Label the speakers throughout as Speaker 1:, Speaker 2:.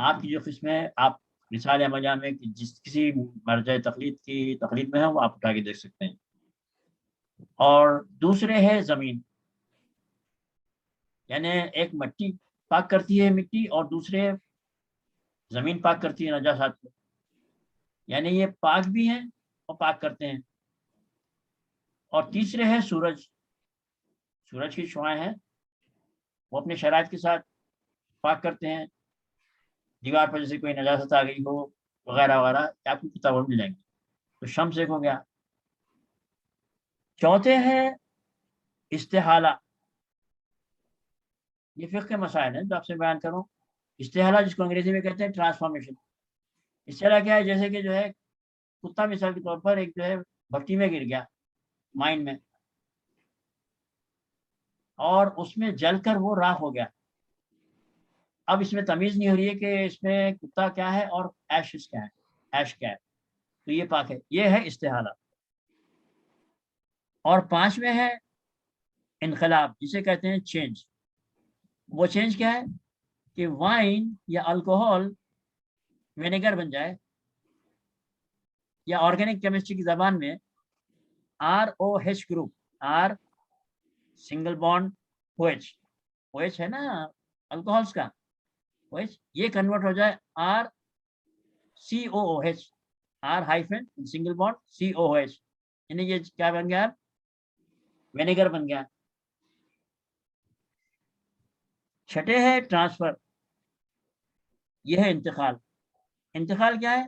Speaker 1: آپ کی جو قسم ہے آپ رسالہ مجاع میں جس کسی مرجع تقلید کی تقلید میں ہے وہ آپ اٹھا کے دیکھ سکتے ہیں. اور دوسرے ہے زمین، یعنی ایک مٹی پاک کرتی ہے مٹی، اور دوسرے زمین پاک کرتی ہے نجاسات کو، یعنی یہ پاک بھی ہیں اور پاک کرتے ہیں. اور تیسرے ہے سورج، سورج کی شعاعیں ہیں، وہ اپنے شرائط کے ساتھ پاک کرتے ہیں. دیوار پر جیسے کوئی نجاست آ گئی ہو وغیرہ وغیرہ آپ کی کتابوں میں مل جائیں گے. تو شمس ایک ہو گیا. چوتھے ہے استحالہ، یہ فقہ کے مسائل ہیں جو آپ سے بیان کروں. استحالہ جس کو انگریزی میں کہتے ہیں ٹرانسفارمیشن. استحالہ کیا ہے؟ جیسے کہ جو ہے کتا مثال کے طور پر ایک جو ہے بھٹی میں گر گیا، مائن میں، اور اس میں جل کر وہ راکھ ہو گیا. اب اس میں تمیز نہیں ہو رہی ہے کہ اس میں کتا کیا ہے اور ایش کیا ہے، ایش کیا ہے. تو یہ پاک ہے، یہ ہے استحالہ. اور پانچویں ہے انقلاب، جسے کہتے ہیں چینج. وہ چینج کیا ہے کہ وائن یا الکوہول وینیگر بن جائے، یا آرگینک کیمسٹری کی زبان میں R O H group, R single bond O H, O H ہے نا الکوہولس کا او ایچ، یہ کنورٹ ہو جائے R C O O H, R hyphen single bond C O O H, یعنی یہ کیا بن گیا؟ وینیگر بن گیا. چھٹے ہے ٹرانسفر، یہ ہے انتقال. انتقال کیا ہے؟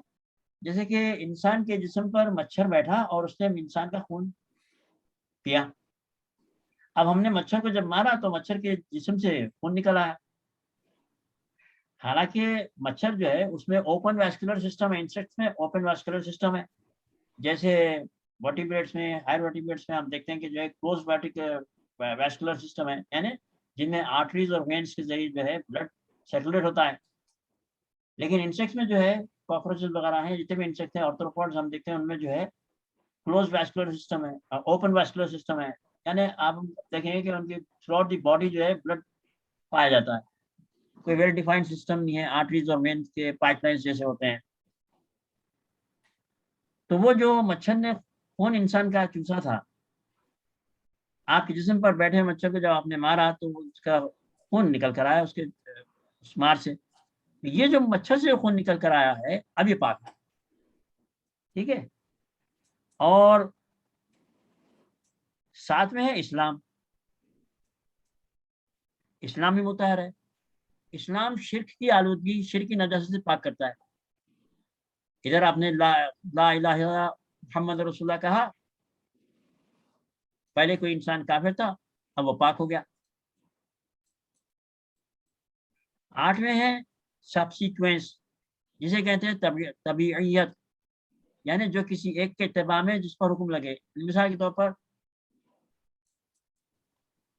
Speaker 1: جیسے کہ انسان کے جسم پر مچھر بیٹھا اور اس نے انسان کا خون پیا. اب ہم نے مچھر کو جب مارا تو مچھر کے جسم سے خون نکل آیا. حالانکہ مچھر جو ہے اس میں اوپن ویسکولر سسٹم ہے، انسیکٹس میں اوپن ویسکولر سسٹم ہے. جیسے ورٹیبریٹس میں، ہائر ورٹیبریٹس میں ہم دیکھتے ہیں کہ جو ہے کلوز ویسکولر سسٹم ہے، یعنی جن میں آرٹریز اور وینس کے ذریعے جو ہے بلڈ سرکولیٹ ہوتا ہے. لیکن انسیکٹس میں جو ہے کاکروچز وغیرہ ہیں، جتنے بھی انسیکٹ ہیں آرتھروپوڈز ہم دیکھتے ہیں ان میں جو ہے کلوز ویسکولر سسٹم ہے، اوپن ویسکولر سسٹم ہے. یعنی آپ دیکھیں گے کہ ان کی تھرو آؤٹ دی باڈی جو ہے بلڈ پایا جاتا ہے. کوئی ویل ڈیفائنڈ سسٹم نہیں ہے آرٹریز اور وینس کے پائپ لائنس جیسے ہوتے ہیں. تو وہ جو مچھر نے خون انسان کا چوسا تھا، آپ کے جسم پر بیٹھے مچھر کو جب آپ نے مارا تو اس کا خون نکل کر آیا اس کے اس مار سے. یہ جو مچھر سے خون نکل کر آیا ہے اب یہ پاک ہے. ٹھیک ہے. اور ساتھ میں ہے اسلام. اسلام بھی مطہر ہے. اسلام شرک کی آلودگی، شرک کی نجاست سے پاک کرتا ہے. ادھر آپ نے لا الہ الا اللہ محمد رسول اللہ کہا، پہلے کوئی انسان کافر تھا اب وہ پاک ہو گیا. آٹھویں ہے سبسیکوینس، جسے کہتے ہیں طبیعیت، یعنی جو کسی ایک کے اتباع میں جس پر حکم لگے. مثال کے طور پر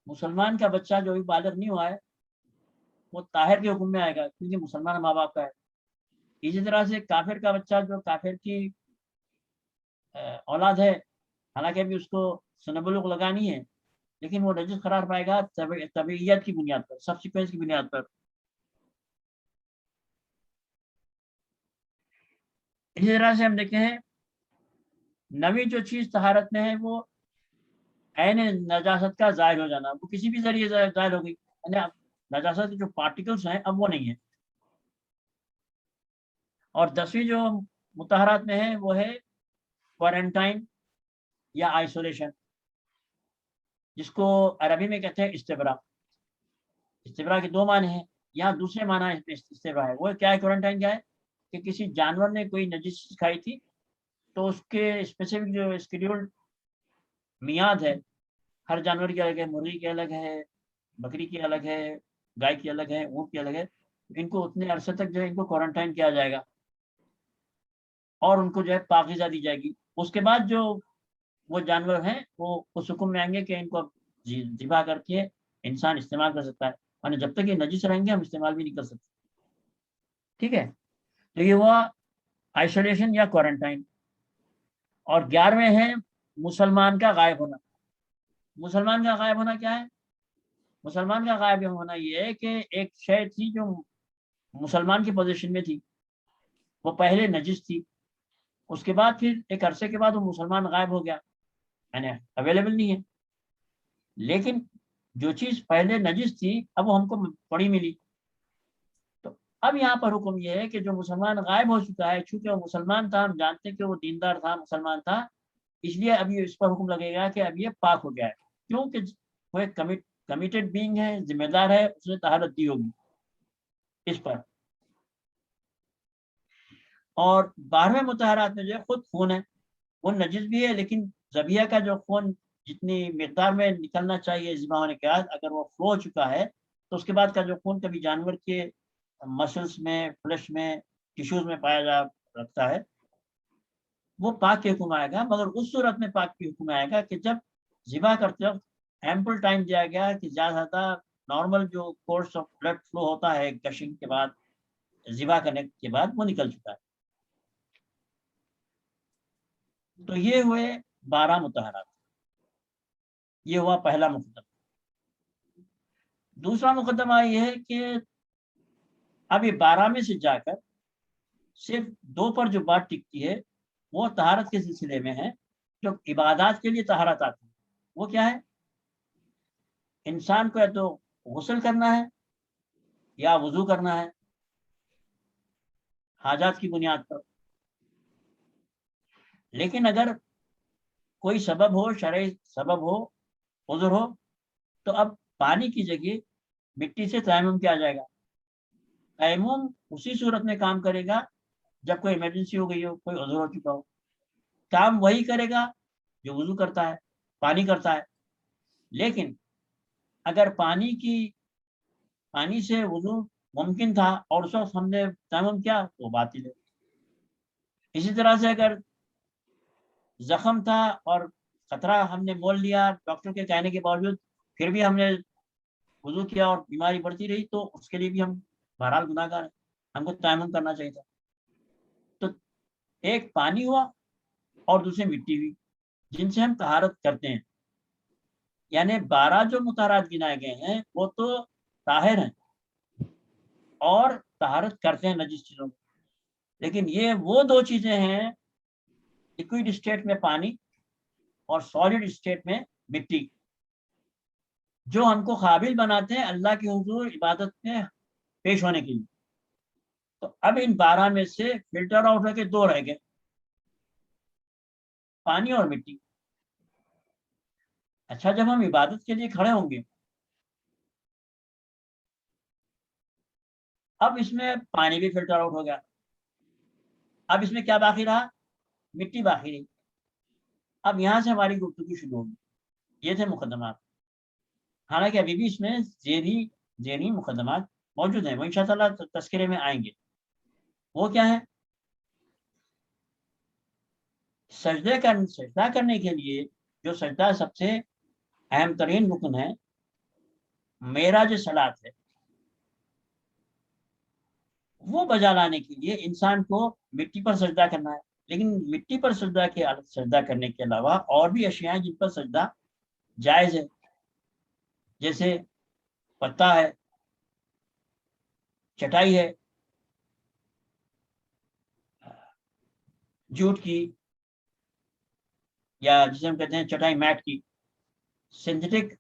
Speaker 1: مسلمان کا بچہ جو بھی بالغ نہیں ہوا ہے وہ طاہر کے حکم میں آئے گا کیونکہ مسلمان ماں باپ کا ہے. اسی طرح سے کافر کا بچہ جو کافر کی اولاد ہے، حالانکہ ابھی اس کو سنبلغ لگانی ہے، لیکن وہ نجس قرار پائے گا طبیعیت کی بنیاد پر، سبسیکوینس کی بنیاد پر. اسی طرح سے ہم دیکھتے ہیں نوی جو چیز طہارت میں ہے وہ عین نجاست کا زائل ہو جانا، وہ کسی بھی ذریعے زائل ہو گئی، یعنی نجاست کے جو پارٹیکلز ہیں اب وہ نہیں ہیں. اور 10ویں جو مطہرات میں ہے وہ ہے کوارنٹائن یا آئسولیشن، جس کو عربی میں کہتے ہیں استبرا. استبرا کے دو معنی ہیں، یہاں دوسرے معنی استبرا ہے. وہ کیا ہے؟ کوارنٹائن کیا ہے کہ کسی جانور نے کوئی نجس کھائی تھی تو اس کے اسپیسیفک جو اسکیڈول میعاد ہے، ہر جانور کی الگ ہے، مرغی کی الگ ہے، بکری کی الگ ہے، گائے کی الگ ہے، اونٹ کی الگ ہے. ان کو اتنے عرصے تک جو ہے ان کو کوارنٹائن کیا جائے گا اور ان کو جو ہے پاکیزہ دی جائے گی. اس کے بعد جو وہ جانور ہیں وہ اس حکم میں آئیں گے کہ ان کو ذبح کر کے انسان استعمال کر سکتا ہے، یعنی جب تک یہ نجس رہیں گے ہم استعمال بھی نہیں کر سکتے. ٹھیک ہے. تو یہ ہوا آئسولیشن یا کوارنٹائن. اور 11ویں ہے مسلمان کا غائب ہونا. مسلمان کا غائب ہونا کیا ہے؟ مسلمان کا غائب ہونا یہ ہے کہ ایک شے تھی جو مسلمان کی پوزیشن میں تھی، وہ پہلے نجس تھی، اس کے بعد پھر ایک عرصے کے بعد وہ مسلمان غائب ہو گیا، یعنی اویلیبل نہیں ہے، لیکن جو چیز پہلے نجس تھی اب وہ ہم کو پڑی ملی. تو اب یہاں پر حکم یہ ہے کہ جو مسلمان غائب ہو چکا ہے، چونکہ وہ مسلمان تھا، ہم جانتے ہیں کہ وہ دیندار تھا، مسلمان تھا، اس لیے اب یہ اس پر حکم لگے گا کہ اب یہ پاک ہو گیا ہے، کیونکہ وہ ایک کمیٹڈ بینگ ہے، ذمہ دار ہے، اس نے طہارت دی ہوگی اس پر. اور 12ویں مطہرات میں جو ہے خود خون ہے، وہ نجس بھی ہے، لیکن ذبیحہ کا جو خون جتنی مقدار میں نکلنا چاہیے ذبح ہونے کے بعد، اگر وہ فلو ہو چکا ہے تو اس کے بعد کا جو خون کبھی جانور کے مسلس میں، فلش میں، ٹیشوز میں پایا جا رکھتا ہے، وہ پاک کے حکم آئے گا. مگر اس صورت میں پاک کے حکم آئے گا کہ جب ذبح کرتے وقت ایمپل ٹائم دیا گیا کہ زیادہ نارمل جو کورس آف بلڈ فلو ہوتا ہے گشنگ کے بعد، ذبح کرنے کے بعد، وہ نکل چکا ہے. تو یہ ہوئے 12 مطہرات. یہ ہوا پہلا مقدمہ. دوسرا مقدمہ یہ ہے کہ اب یہ 12 میں سے جا کر صرف 2 پر جو بات ٹکتی ہے وہ طہارت کے سلسلے میں ہے. جو عبادات کے لیے طہارت آتی ہے وہ کیا ہے؟ انسان کو یا تو غسل کرنا ہے یا وضو کرنا ہے حاجات کی بنیاد پر. لیکن اگر کوئی سبب ہو، شرعی سبب ہو، عذر ہو، تو اب پانی کی جگہ مٹی سے تیمم کیا جائے گا. تیمم اسی صورت میں کام کرے گا جب کوئی ایمرجنسی ہو گئی ہو، کوئی عذر ہو چکا ہو. کام وہی کرے گا جو وضو کرتا ہے، پانی کرتا ہے. لیکن اگر پانی سے وضو ممکن تھا اور اس وقت ہم نے تیمم کیا تو باطل ہے. اسی طرح سے اگر زخم تھا اور خطرہ ہم نے مول لیا ڈاکٹر کے کہنے کے باوجود، پھر بھی ہم نے وضو کیا اور بیماری بڑھتی رہی، تو اس کے لیے بھی ہم بہرحال گناہ گار ہیں، ہم کو تیمم کرنا چاہیے تھا. تو ایک پانی ہوا اور دوسری مٹی ہوئی جن سے ہم طہارت کرتے ہیں. یعنی 12 جو مطہرات گنائے گئے ہیں وہ تو طاہر ہیں اور طہارت کرتے ہیں نجس چیزوں میں. لیکن یہ وہ 2 چیزیں ہیں، لیکوئڈ اسٹیٹ میں پانی اور سالڈ اسٹیٹ میں مٹی، جو ہم کو قابل بناتے ہیں اللہ کے حضور عبادت میں پیش ہونے کے لیے. تو اب ان 12 میں سے فلٹر آؤٹ ہو کے 2 رہ گئے، پانی اور مٹی. اچھا، جب ہم عبادت کے لیے کھڑے ہوں گے، اب اس میں پانی بھی فلٹر آؤٹ ہو گیا، اب اس میں کیا باقی رہا؟ مٹی باقی رہی. اب یہاں سے ہماری گفتگو شروع ہوگی. یہ تھے مقدمات. حالانکہ ابھی بھی اس میں ذیلی مقدمات موجود ہیں، وہ انشاءاللہ تذکرے میں آئیں گے. وہ کیا ہے؟ سجدہ کرنے کے لیے جو سجدہ سب سے اہم ترین رکن ہے، معراج صلاۃ ہے، وہ بجا لانے کے لیے انسان کو مٹی پر سجدہ کرنا ہے. لیکن مٹی پر سجدہ کرنے کے علاوہ اور بھی اشیاء جن پر سجدہ جائز ہے، جیسے پتا ہے، چٹائی ہے، جوٹ کی، یا جسے ہم کہتے ہیں چٹائی میٹ کی، سنتھیٹک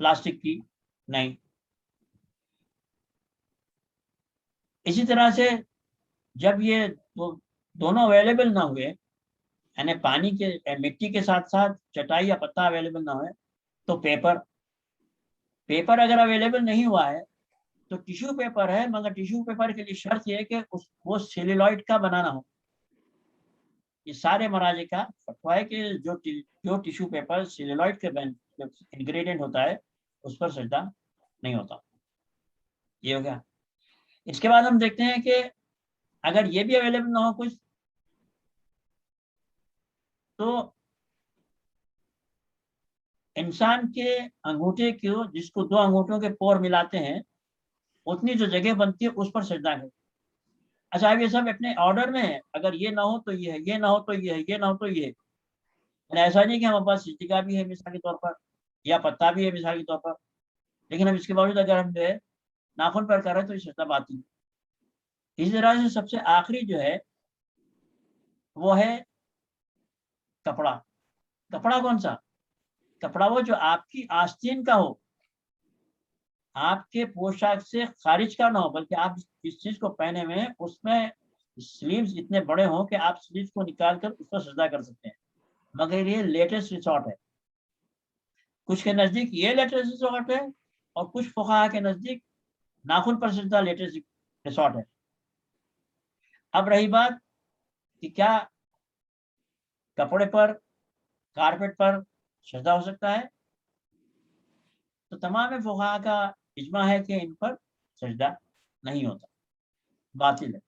Speaker 1: پلاسٹک کی نہیں. اسی طرح سے جب یہ دونوں اویلیبل نہ ہوئے، یعنی مٹی کے ساتھ ساتھ چٹائی یا پتا اویلیبل نہ ہوئے، تو پیپر اگر اویلیبل نہیں ہوا ہے تو ٹیشو پیپر ہے. مگر ٹیشو پیپر کے لیے شرط یہ ہے کہ وہ سیلولائڈ کا بنانا ہو. یہ سارے مراجع کا فتویٰ ہے کہ جو ٹیشو پیپر سیلولائڈ کے انگریڈینٹ ہوتا ہے اس پر سجدہ نہیں ہوتا. یہ ہو گیا. اس کے بعد ہم دیکھتے ہیں کہ اگر یہ بھی اویلیبل نہ ہو کچھ، تو انسان کے انگوٹھے کو، جس کو 2 انگوٹھوں کے پور ملاتے ہیں، اتنی جو جگہ بنتی ہے اس پر سجدہ ہے. اچھا، اب یہ سب اپنے آرڈر میں ہے، اگر یہ نہ ہو تو یہ ہے، یہ نہ ہو تو یہ ہے، یہ نہ ہو تو یہ ہے. ایسا نہیں کہ ہمارے پاس سجدہ بھی ہے مثال کے طور پر، یا پتا بھی ہے مثال کے طور پر، لیکن ہم اس کے باوجود اگر ہم جو ہے ناخن پر کر رہے ہیں تو یہ سجدہ باطل ہے. اسی طرح سے سب سے آخری جو ہے وہ ہے کپڑا. کپڑا کون سا؟ کپڑا وہ جو آپ کی آستین کا ہو, آپ کے پوشاک سے خارج کا نہ ہو, بلکہ آپ جس چیز کو پہنے ہوئے ہیں اس میں سلیوز اتنے بڑے ہوں کہ آپ سلیوز کو نکال کر اس پر سجدہ کر سکتے ہیں. مگر یہ لیٹسٹ ریسورٹ ہے. کچھ کے نزدیک یہ لیٹسٹ ریسورٹ ہے اور کچھ فقہا کے نزدیک ناخن پر سجدہ لیٹسٹ ریسورٹ ہے. اب رہی بات کہ کیا کپڑے پر, کارپیٹ پر سجدہ ہو سکتا ہے, تو تمام فقہا کا اجماع ہے کہ ان پر سجدہ نہیں ہوتا, باطل ہے.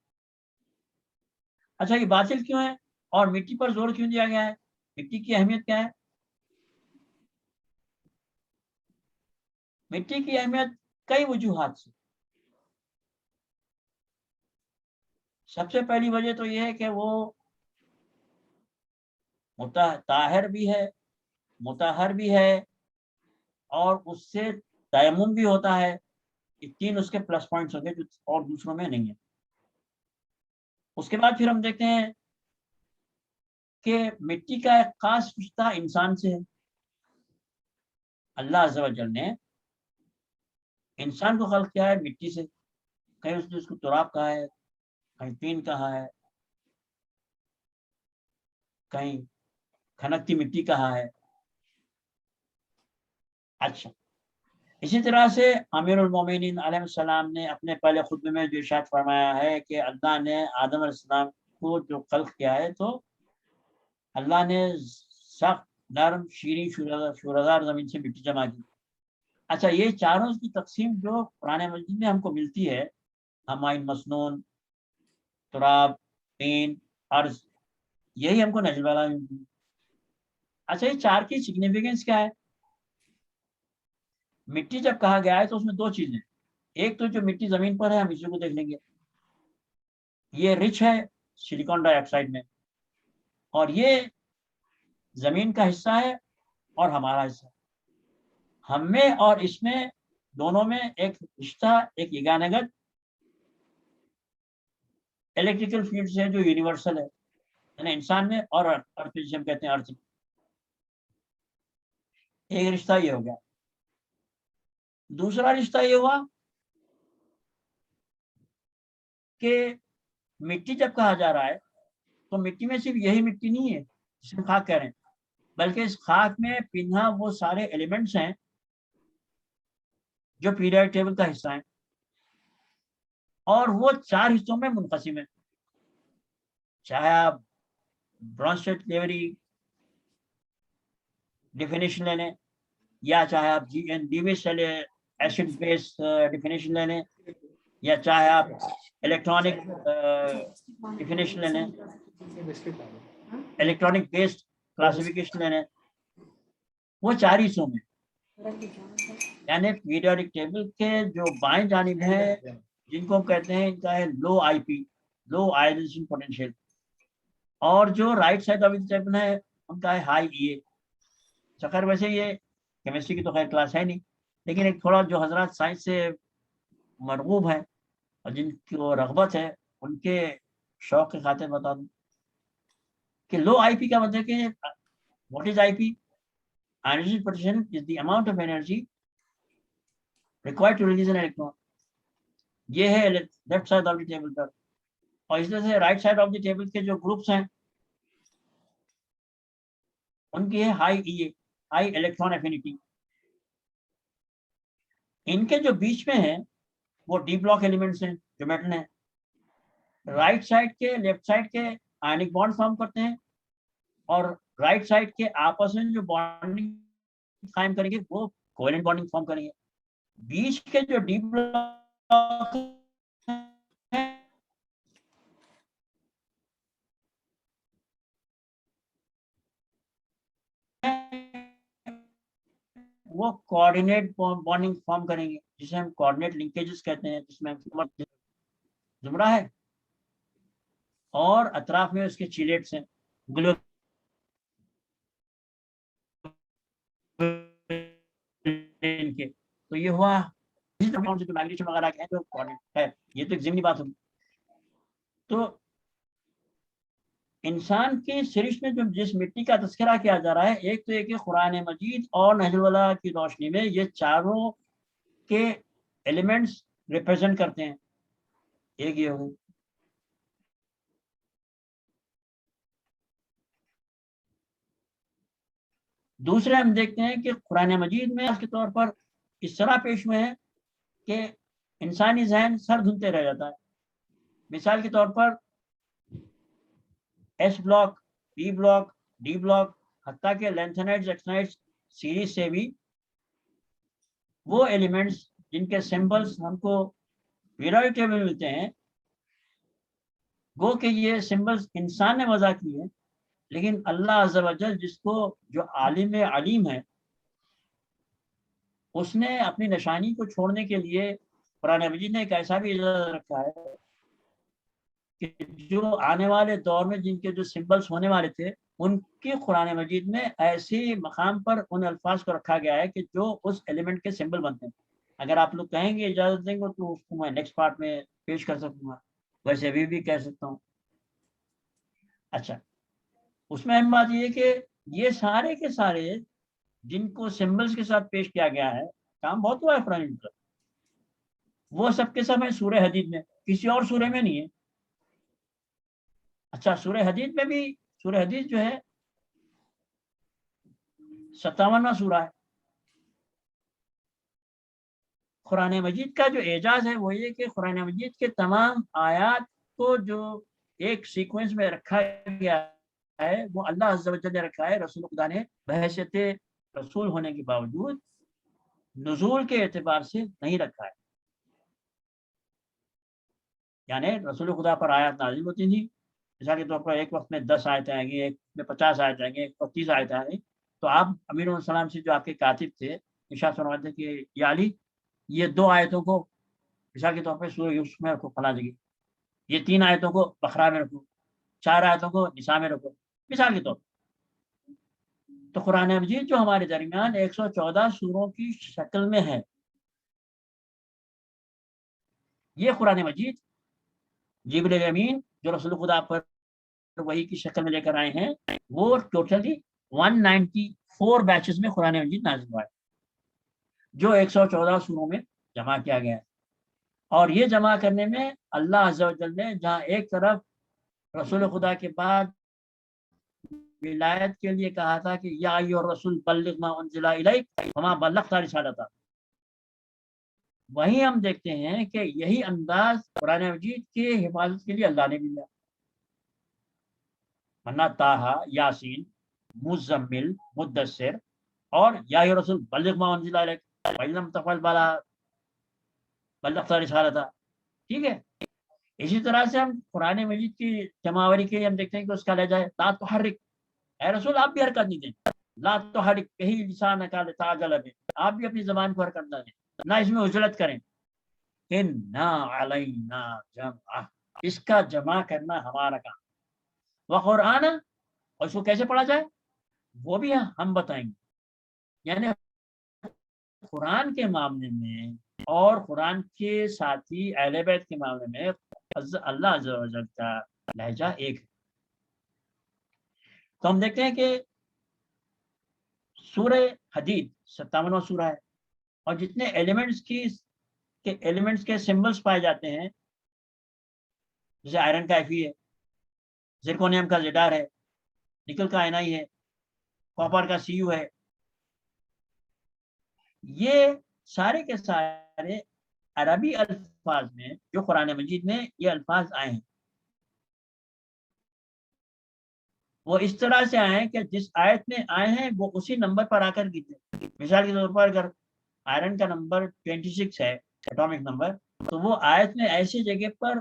Speaker 1: اچھا یہ باطل کیوں ہے اور مٹی پر زور کیوں دیا گیا ہے؟ مٹی کی اہمیت کیا ہے؟ مٹی کی اہمیت کئی وجوہات سے. سب سے پہلی وجہ تو یہ ہے کہ وہ طاہر بھی ہے, مطہر بھی ہے, اور اس سے تیمم بھی ہوتا ہے. یہ تین اس کے پلس پوائنٹس ہوتے ہیں جو اور دوسروں میں نہیں ہے. اس کے بعد پھر ہم دیکھتے ہیں کہ مٹی کا ایک خاص رشتہ انسان سے ہے. اللہ عز و جل نے انسان کو خلق کیا ہے مٹی سے. کہیں اس نے اس کو تراب کہا ہے, کہیں طین کہا ہے, کہیں کھنکتی مٹی کہا ہے. اچھا اسی طرح سے امیر المومنین علیہ السلام نے اپنے پہلے خطبے میں جو ارشاد فرمایا ہے کہ اللہ نے آدم علیہ السلام کو جو خلق کیا ہے تو اللہ نے سخت نرم شیریں شورادار زمین سے مٹی جمع کی. اچھا یہ چاروں کی تقسیم جو قرآن مجید میں ہم کو ملتی ہے, ہمائن مسنون, تراب, طین, ارض, یہی ہم کو نجم والا ملتی ہے. اچھا یہ چار کی سگنیفیکینس کیا ہے؟ مٹی جب کہا گیا ہے تو اس میں دو چیزیں, ایک تو جو مٹی زمین پر ہے ہم اسی کو دیکھ لیں گے, یہ رچ ہے سلیکون ڈائی آکسائڈ میں, اور یہ زمین کا حصہ ہے اور ہمارا حصہ. ہم میں اور اس میں دونوں میں ایک رشتہ, ایک یگانگت الیکٹریکل فیلڈ سے جو یونیورسل ہے, یعنی انسان میں اور ارتھ جسے ہم کہتے ہیں ارتھ. ایک رشتہ یہ ہو گیا. دوسرا رشتہ یہ ہوا کہ مٹی جب کہا جا رہا ہے تو مٹی میں صرف یہی مٹی نہیں ہے جس میں خاک کہہ رہے ہیں, بلکہ اس خاک میں پنہا وہ سارے ایلیمنٹس ہیں جو پیریڈ ٹیبل کا حصہ ہیں, اور وہ چار حصوں میں منقسم ہے. چاہے آپ برانسٹیڈ تھیوری ڈیفینیشن لے لیں, یا چاہے آپ ڈیوس ایسڈ بیس ڈیفینیشن لے لیں, یا چاہے آپ الیکٹرانک ڈیفینیشن لے لیں, الیکٹرانک بیسڈ کلاسیفیکیشن لے لیں, وہ چار حصوں میں, یعنی پیریوڈک ٹیبل کے جو بائیں جانب ہے جن کو ہم کہتے ہیں ان کا ہے لو آئی پی, لو آئونائزیشن پوٹینشیل, اور جو رائٹ سائڈ آف ٹیبل ہے ان کا ہے ہائی ای اے. خیر ویسے یہ کیمسٹری کی تو خیر کلاس ہے نہیں, لیکن ایک تھوڑا جو حضرات سائنس سے مرغوب ہیں اور جن کو رغبت ہے ان کے شوق کے خاطر بتا دوں کہ لو آئی پی کا مطلب کہ what is I P? Ionization potential is the amount of energy required to release an electron. یہ ہے left side of the table پر. اور اس طرح سے right side of the table کے جو گروپس ہیں ان کی ہے high E A, high electron affinity. ان کے جو بیچ میں ہیں وہ ڈی بلاک ایلیمنٹس ہیں جو میٹل ہیں. رائٹ سائڈ کے لیفٹ سائڈ کے آئنک بانڈ فارم کرتے ہیں, اور رائٹ سائڈ کے آپس میں جو بانڈنگ قائم کریں گے وہ کوولنٹ بانڈنگ فارم کریں گے. بیچ کے جو ڈی بلاک وہ کوآرڈینیٹ بانڈنگ فارم کریں گے جسے ہم کوآرڈینیٹ لنکیجز کہتے ہیں, جس میں زمرہ ہے اور اطراف میں اس کے چیلیٹس ہیں گلو کے. تو یہ ہوا وغیرہ ہے, یہ تو ایک ضمنی بات ہوگی. تو انسان کی سرشت میں جو جس مٹی کا تذکرہ کیا جا رہا ہے، ایک تو ایک قرآن مجید اور نہج البلاغہ کی روشنی میں یہ چاروں کے ایلیمنٹس ریپرزینٹ کرتے ہیں. ایک یہ ہو. دوسرے ہم دیکھتے ہیں کہ قرآن مجید میں کے طور پر اس طرح پیش ہوئے ہیں کہ انسانی ذہن سر دھنتے رہ جاتا ہے. مثال کے طور پر ایس بلاک، پی بلاک، ڈی بلاک، حتیٰ کہ لینتھنائٹس ایکسنائٹس سیریز سے بھی وہ ایلیمنٹس جن کے سمبلس ہم کو پیریوڈک ٹیبل میں ملتے ہیں، گو کہ یہ سمبلس انسان نے وضع کی ہے، لیکن اللہ عز و جل جس کو جو عالم علیم ہے اس نے اپنی نشانی کو چھوڑنے کے لیے قرآن مجید نے ایک ایسا بھی اجازت رکھا ہے کہ جو آنے والے دور میں جن کے جو سمبلس ہونے والے تھے ان کے قرآن مجید میں ایسے مقام پر ان الفاظ کو رکھا گیا ہے کہ جو اس ایلیمنٹ کے سمبل بنتے ہیں. اگر آپ لوگ کہیں گے اجازت دیں گے تو اس کو میں نیکسٹ پارٹ میں پیش کر سکوں گا، ویسے ابھی بھی کہہ سکتا ہوں. اچھا، اس میں اہم بات یہ کہ یہ سارے کے سارے جن کو سمبلس کے ساتھ پیش کیا گیا ہے، کام بہت ہوا ہے قرآن مجید کا، وہ سب کے سب ہیں سورہ حدید میں، کسی اور سورہ میں نہیں ہے. اچھا، سورہ حدید میں بھی، سورہ حدید جو ہے 57واں سورہ ہے. قرآن مجید کا جو اعجاز ہے وہ یہ کہ قرآن مجید کے تمام آیات کو جو ایک سیکوینس میں رکھا گیا ہے وہ اللہ عز و جل نے رکھا ہے. رسول خدا نے بحیثیت رسول ہونے کے باوجود نزول کے اعتبار سے نہیں رکھا ہے. یعنی رسول خدا پر آیات نازل ہوتی تھی، مثال کے طور پر ایک وقت میں 10 آیتیں آئیں گی، ایک میں 50 آیتیں آئیں گی، ایک 30 آیتیں آئیں گی. تو آپ امیر السلام سے جو آپ کے کاتب تھے ارشاد فرماتے تھے کہ یا علی یہ 2 آیتوں کو مثال کے طور پر سورہ یوسف میں رکھو فلاں جگہ، یہ 3 آیتوں کو بقرہ میں رکھو، 4 آیتوں کو نساء میں رکھو، مثال کے طور پر. تو قرآن مجید جو ہمارے درمیان 114 سوروں کی شکل میں ہے، یہ قرآن مجید جبریل امین جو رسول خدا پر وحی کی شکل میں لے کر آئے ہیں، وہ ٹوٹلی 194 بیچز میں قرآن مجید نازل ہوا ہے جو 114 سوروں میں جمع کیا گیا ہے. اور یہ جمع کرنے میں اللہ عز و جل نے جہاں ایک طرف رسول خدا کے بعد ولایت کے لیے کہا تھا کہ یا ایھا الرسول بلغ ما انزل الیک وما بلغت رسالتہ، وہیں ہم دیکھتے ہیں کہ یہی انداز قرآن مجید کے حفاظت کے لیے اللہ نے بھی لیا. ورنہ طٰہٰ، یاسین، مزمل، مدثر اور یا ایھا الرسول بلغ ما انزل الیک وَإِن لَّم تَفْعَلْ فَمَا بَلَّغْتَ رِسَالَتَهُ. ٹھیک ہے. اسی طرح سے ہم قرآن مجید کی جمع کے لیے ہم دیکھتے ہیں کہ اس کا لہجہ ہے لا تحرک، اے رسول آپ بھی حرکت نہیں دیں، لا تحرک بہ لسانک لتعجل بہ، آپ بھی اپنی زبان کو حرکت نہ دیں، نہ اس میں عجلت کریں. اِنَّا عَلَيْنَا جَمْعَهُ، اس کا جمع کرنا ہمارا کام. وقرآن، اور اس کو کیسے پڑھا جائے وہ بھی ہم بتائیں گے. یعنی قرآن کے معاملے میں اور قرآن کے ساتھی اہل بیت کے معاملے میں اللہ عز و جل کا لہجہ ایک ہے. تو ہم دیکھتے ہیں کہ سورہ حدید 57واں سورہ ہے، اور جتنے ایلیمنٹس کے سمبلس پائے جاتے ہیں، جیسے آئرن کا Fe ہے، زرکونیم کا زڈار ہے، نکل کا Ni ہے، کاپر کا Cu ہے، یہ سارے کے سارے عربی الفاظ میں جو قرآن مجید میں یہ الفاظ آئے ہیں وہ اس طرح سے آئے ہیں کہ جس آیت میں آئے ہیں وہ اسی نمبر پر آ کر گرتے. مثال کے طور پر اگر آئرن کا نمبر 26 ہے ایٹامک نمبر، تو وہ آیت میں ایسی جگہ پر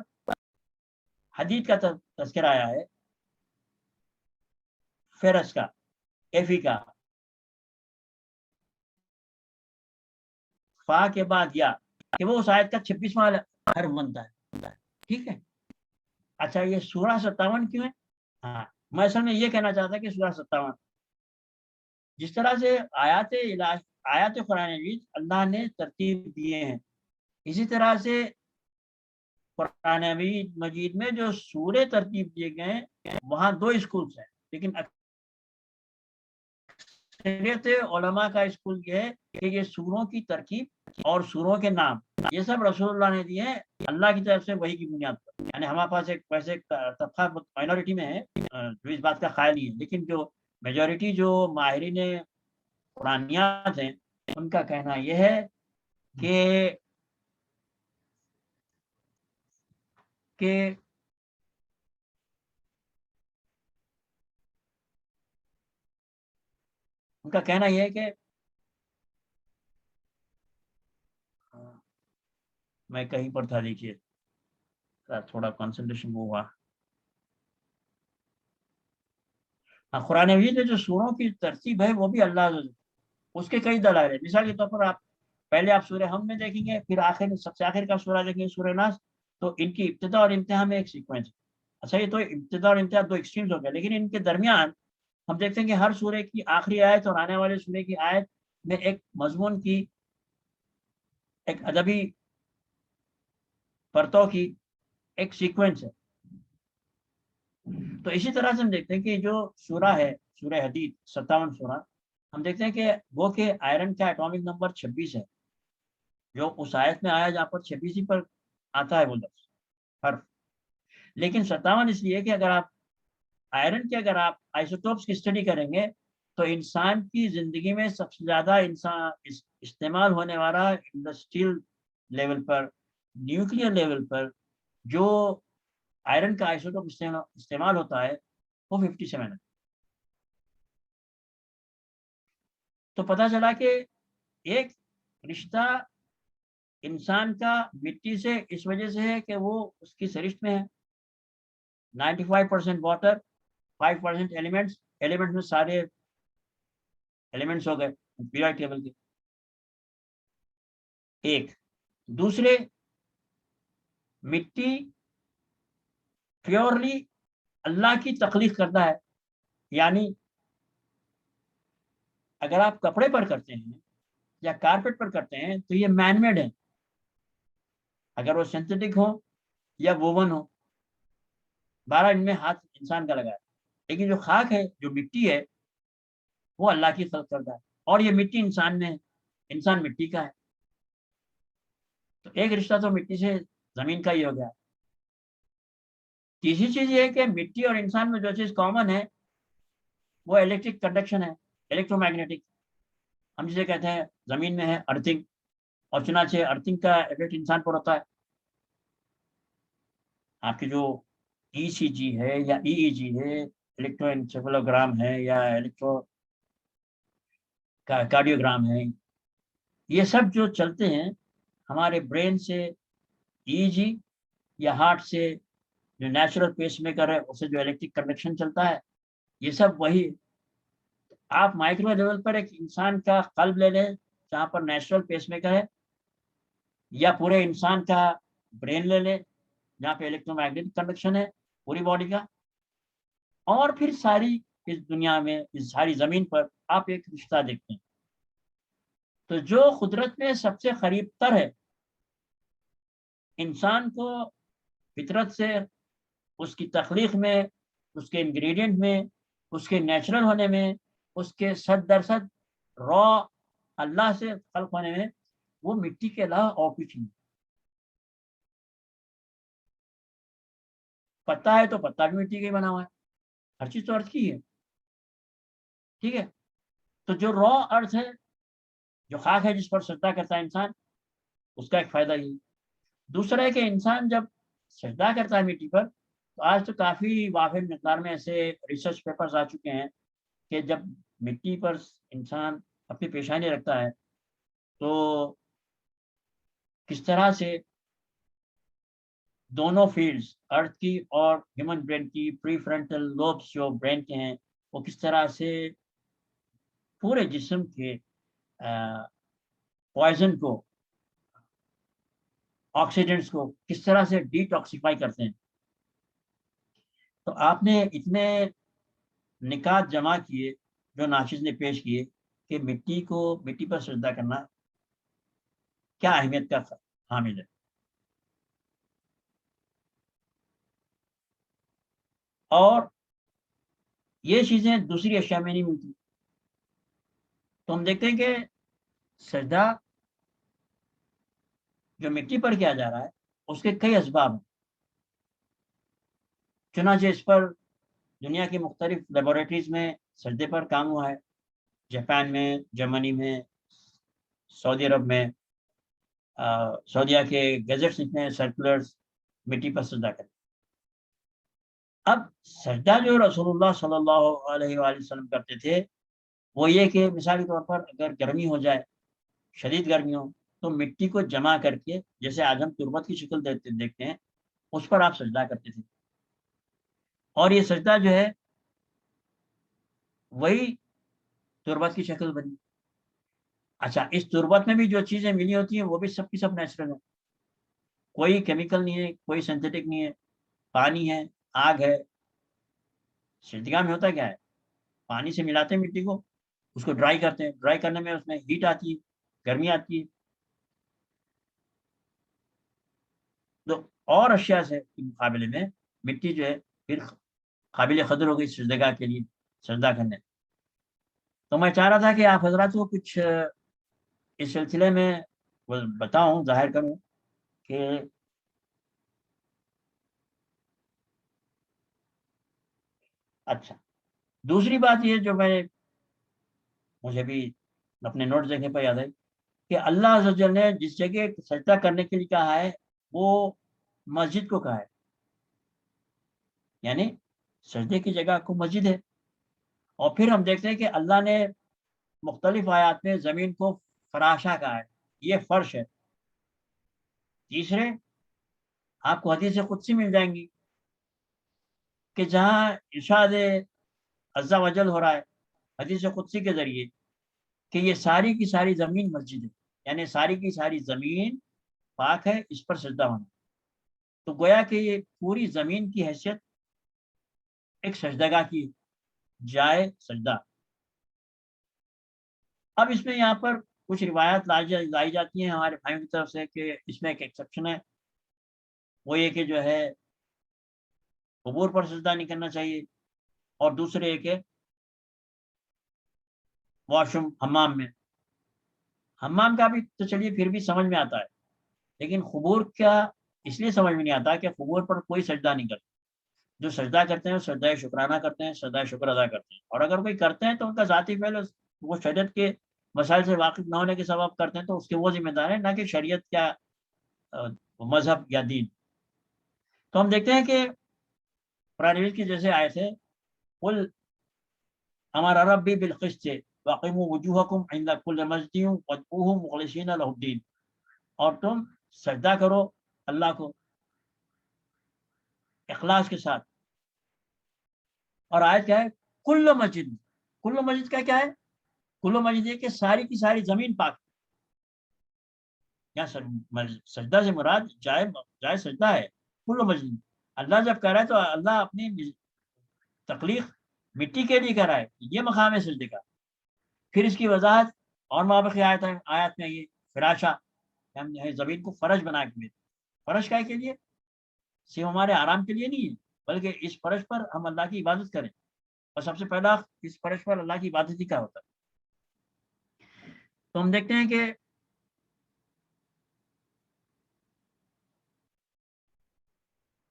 Speaker 1: حدید کا تذکرہ آیا ہے، فیرس کا، Fe کا، فا کے بعد یا، کہ وہ اس آیت کا 26واں حرف بنتا ہے. ٹھیک ہے. اچھا، یہ سورہ 57 کیوں ہے؟ ہاں، میں اصل میں یہ کہنا چاہتا کہ سورہ 57 جس طرح سے آیات قرآن مجید اللہ نے ترتیب دیے ہیں، اسی طرح سے قرآن مجید میں جو سورے ترتیب دیے گئے ہیں وہاں 2 اسکولس ہیں، لیکن اکثریت علماء کا اسکول یہ ہے کہ یہ سوروں کی ترکیب اور سوروں کے نام یہ سب رسول اللہ نے دیے ہیں اللہ کی طرف سے، وہی کی بنیاد پر. یعنی ہمارے پاس ایک ویسے طبقہ مائنورٹی میں ہے جو اس بات کا قائل ہی ہے، لیکن جو میجورٹی جو ماہرین قرآنیات ہیں ان کا کہنا یہ ہے کہ ان کا کہنا یہ ہے کہ میں کہیں پر تھا، دیکھیے تھوڑا کنسنٹریشن ہوا. قرآن مجید میں جو سوروں کی ترتیب ہے وہ بھی اللہ اس کے کئی دلائل ہیں. مثال کے طور پر پہلے آپ سورہ حم میں دیکھیں گے، پھر سب سے آخر کا سورہ دیکھیں گے سورہ ناس، تو ان کی ابتدا اور انتہا میں ایک سیکوینس ہے. اچھا یہ تو ابتدا اور انتہا 2 ایکسٹریمز ہو گئے، لیکن ان کے درمیان ہم دیکھتے ہیں کہ ہر سورے کی آخری آیت اور آنے والے سورے کی آیت میں ایک مضمون کی، ایک ادبی پرتوں کی ایک سیکوینس ہے. تو اسی طرح سے ہم دیکھتے ہیں کہ جو سورہ ہے سورہ حدید 57 سورہ، ہم دیکھتے ہیں کہ وہ کہ آئرن کا ایٹامک نمبر 26 ہے، جو اس آیت میں آیا جہاں پر 26 پر آتا ہے وہ لفظ حرف. لیکن 57 اس لیے کہ اگر آپ آئرن کے اگر آپ آئسوٹوپس کی اسٹڈی کریں گے تو انسان کی زندگی میں سب سے زیادہ استعمال ہونے والا انڈسٹریل لیول پر، نیوکلیر لیول پر جو آئرن کا آئسوٹوپ استعمال ہوتا ہے وہ 57 ہے. تو پتہ چلا کہ ایک رشتہ انسان کا مٹی سے اس وجہ سے ہے کہ وہ اس کی سرشت میں ہے 95% واٹر 5% ایلیمنٹس میں سارے ایلیمنٹس ہو گئے پیریوڈک ٹیبل کے. ایک دوسرے مٹی پیورلی اللہ کی تخلیق کرتا ہے، یعنی اگر آپ کپڑے پر کرتے ہیں یا کارپیٹ پر کرتے ہیں تو یہ مین میڈ ہے، اگر وہ سینتھیٹک ہو یا ووون ہو، 12 ان میں ہاتھ انسان کا لگا ہے. لیکن جو خاک ہے جو مٹی ہے وہ اللہ کی خلق کرتا ہے، اور یہ مٹی انسان میں ہے، انسان مٹی کا ہے. تو ایک رشتہ تو مٹی سے زمین کا ہی ہو گیا. تیسری چیز یہ ہے کہ مٹی اور انسان میں جو چیز کامن ہے وہ الیکٹرک کنڈکشن ہے، الیکٹرو میگنیٹک. ہم جسے کہتے ہیں زمین میں ہے ارتھنگ، اور چنانچہ ارتھنگ کا افیکٹ انسان پر ہوتا ہے. آپ کی جو ای سی جی ہے یا ای ای جی ہے، الیکٹرو انسیفالوگرام ہے یا الیکٹرو کارڈیوگرام ہے، یہ سب جو چلتے ہیں ہمارے برین سے ای جی یا ہارٹ سے جو نیچرل پیس میکر ہے اسے جو الیکٹرک کنڈکشن چلتا ہے، یہ سب وہی. آپ مائکرو لیول پر ایک انسان کا قلب لے لیں جہاں پر نیچرل پیس میکر ہے، یا پورے انسان کا برین لے لیں جہاں پہ الیکٹرو میگنیٹک کنڈکشن ہے پوری باڈی کا، اور پھر ساری اس دنیا میں اس ساری زمین پر آپ ایک رشتہ دیکھتے ہیں. تو جو قدرت میں سب سے قریب تر ہے انسان کو فطرت سے، اس کی تخلیق میں، اس کے انگریڈینٹ میں، اس کے نیچرل ہونے میں، اس کے 100% را اللہ سے خلق ہونے میں، وہ مٹی کے علاوہ اور کچھ نہیں. پتا ہے تو پتا بھی مٹی کا ہی بنا ہوا ہے، ہر چیز تو ارتھ کی ہے. ٹھیک ہے، تو جو را ارتھ ہے، جو خاک ہے جس پر سجدہ کرتا ہے انسان، اس کا ایک فائدہ یہ. دوسرا ہے کہ انسان جب سجدہ کرتا ہے مٹی پر، تو آج تو کافی وافر مقدار میں ایسے ریسرچ پیپرز آ چکے ہیں کہ جب مٹی پر انسان اپنی پیشانی رکھتا ہے تو کس طرح سے دونوں فیلڈز ارتھ کی اور ہیومن برین کی پری فرنٹل لوبس جو برین کے ہیں وہ کس طرح سے پورے جسم کے پوائزن کو، آکسیڈنٹس کو کس طرح سے ڈی ٹاکسیفائی کرتے ہیں. تو آپ نے اتنے نکات جمع کیے جو ناچیز نے پیش کیے کہ مٹی پر سجدہ کرنا کیا اہمیت کا حامل ہے. اور یہ چیزیں دوسری اشیاء میں نہیں ملتی. تو ہم دیکھتے ہیں کہ سجدہ جو مٹی پر کیا جا رہا ہے اس کے کئی اسباب ہیں. چنانچہ اس پر دنیا کی مختلف لیبارٹریز میں سجدے پر کام ہوا ہے. جاپان میں، جرمنی میں، سعودی عرب میں، سعودیہ کے گیزٹس لکھتے ہیں سرکولرز مٹی پر سجدہ کریں. اب سجدہ جو رسول اللہ صلی اللہ علیہ وآلہ وسلم کرتے تھے وہ یہ کہ مثال کے طور پر اگر گرمی ہو جائے، شدید گرمی ہو، تو مٹی کو جمع کر کے، جیسے آج ہم تربت کی شکل دیکھتے ہیں، اس پر آپ سجدہ کرتے تھے. اور یہ سجدہ جو ہے وہی تربت کی شکل بنی. اچھا، اس تربت میں بھی جو چیزیں ملی ہوتی ہیں وہ بھی سب کی سب نیچرل ہیں، کوئی کیمیکل نہیں ہے، کوئی سنتھیٹک نہیں ہے. پانی ہے، آگ ہے. سجدگاہ میں ہوتا کیا ہے، پانی سے ملاتے ہیں مٹی کو، اس کو ڈرائی کرتے ہیں، ڈرائی کرنے میں اس میں ہیٹ آتی ہے، گرمی آتی ہے. تو اور اشیاء سے مقابلے میں مٹی جو ہے پھر قابل قدر ہو گئی سجدگاہ کے لیے سجدہ کرنے. تو میں چاہ رہا تھا کہ آپ حضرات کو کچھ اس سلسلے میں بتاؤں، ظاہر کروں کہ اچھا، دوسری بات یہ جو مجھے بھی اپنے نوٹ دیکھنے پر یاد آئی کہ اللہ عز و جل نے جس جگہ سجدہ کرنے کے لیے کہا ہے وہ مسجد کو کہا ہے، یعنی سجدے کی جگہ کو مسجد ہے. اور پھر ہم دیکھتے ہیں کہ اللہ نے مختلف آیات میں زمین کو فراشا کہا ہے، یہ فرش ہے. تیسرے آپ کو حدیث قدسی مل جائیں گی کہ جہاں ارشاد عز و جل ہو رہا ہے حدیث قدسی کے ذریعے کہ یہ ساری کی ساری زمین مسجد ہے، یعنی ساری کی ساری زمین پاک ہے، اس پر سجدہ ہونا. تو گویا کہ یہ پوری زمین کی حیثیت ایک سجدگاہ کی جائے سجدہ. اب اس میں یہاں پر کچھ روایات لائی جاتی ہیں ہمارے بھائیوں کی طرف سے کہ اس میں ایک ایکسیپشن ہے، وہ یہ کہ جو ہے قبور پر سجدہ نہیں کرنا چاہیے، اور دوسرے یہ کہ واش روم، حمام کا بھی تو چلیے پھر بھی سمجھ میں آتا ہے، لیکن قبور کا اس لیے سمجھ میں نہیں آتا کہ قبور پر کوئی سجدہ نہیں کرتا. جو سجدہ کرتے ہیں وہ سجدہ شکرانہ کرتے ہیں، سجدہ شکر ادا کرتے ہیں. اور اگر کوئی کرتے ہیں تو ان کا ذاتی فعل وہ شریعت کے مسائل سے واقف نہ ہونے کے سبب کرتے ہیں، تو اس کے وہ ذمہ دار ہیں، نہ کہ شریعت یا مذہب یا دین. تو ہم دیکھتے ہیں کہ قرآن مجید کی جیسے آئے تھے قل ہمارا رب بھی بالقسط واقیموا وجوہکم عند کل مسجد وادعوہ مخلصین لہ الدین، اور تم سجدہ کرو اللہ کو اخلاص کے ساتھ. اور آیت کیا ہے، کل مسجد کا کیا ہے، کل مسجد یہ کہ ساری کی ساری زمین پاک. یا سجدہ سے مراد جائے سجدہ ہے. کل مسجد اللہ جب کہہ رہا ہے تو اللہ اپنی تخلیق مٹی کے لیے کہہ رہا ہے، یہ مقام ہے سجدے کا. پھر اس کی وضاحت اور مابقی آیات میں یہ فراشا، ہم نے زمین کو فرش بنا کے، فرش کا کے لیے صرف ہمارے آرام کے لیے نہیں ہے، بلکہ اس فرش پر ہم اللہ کی عبادت کریں. اور سب سے پہلا اس فرش پر اللہ کی عبادت ہی کا ہوتا ہے. تو ہم دیکھتے ہیں کہ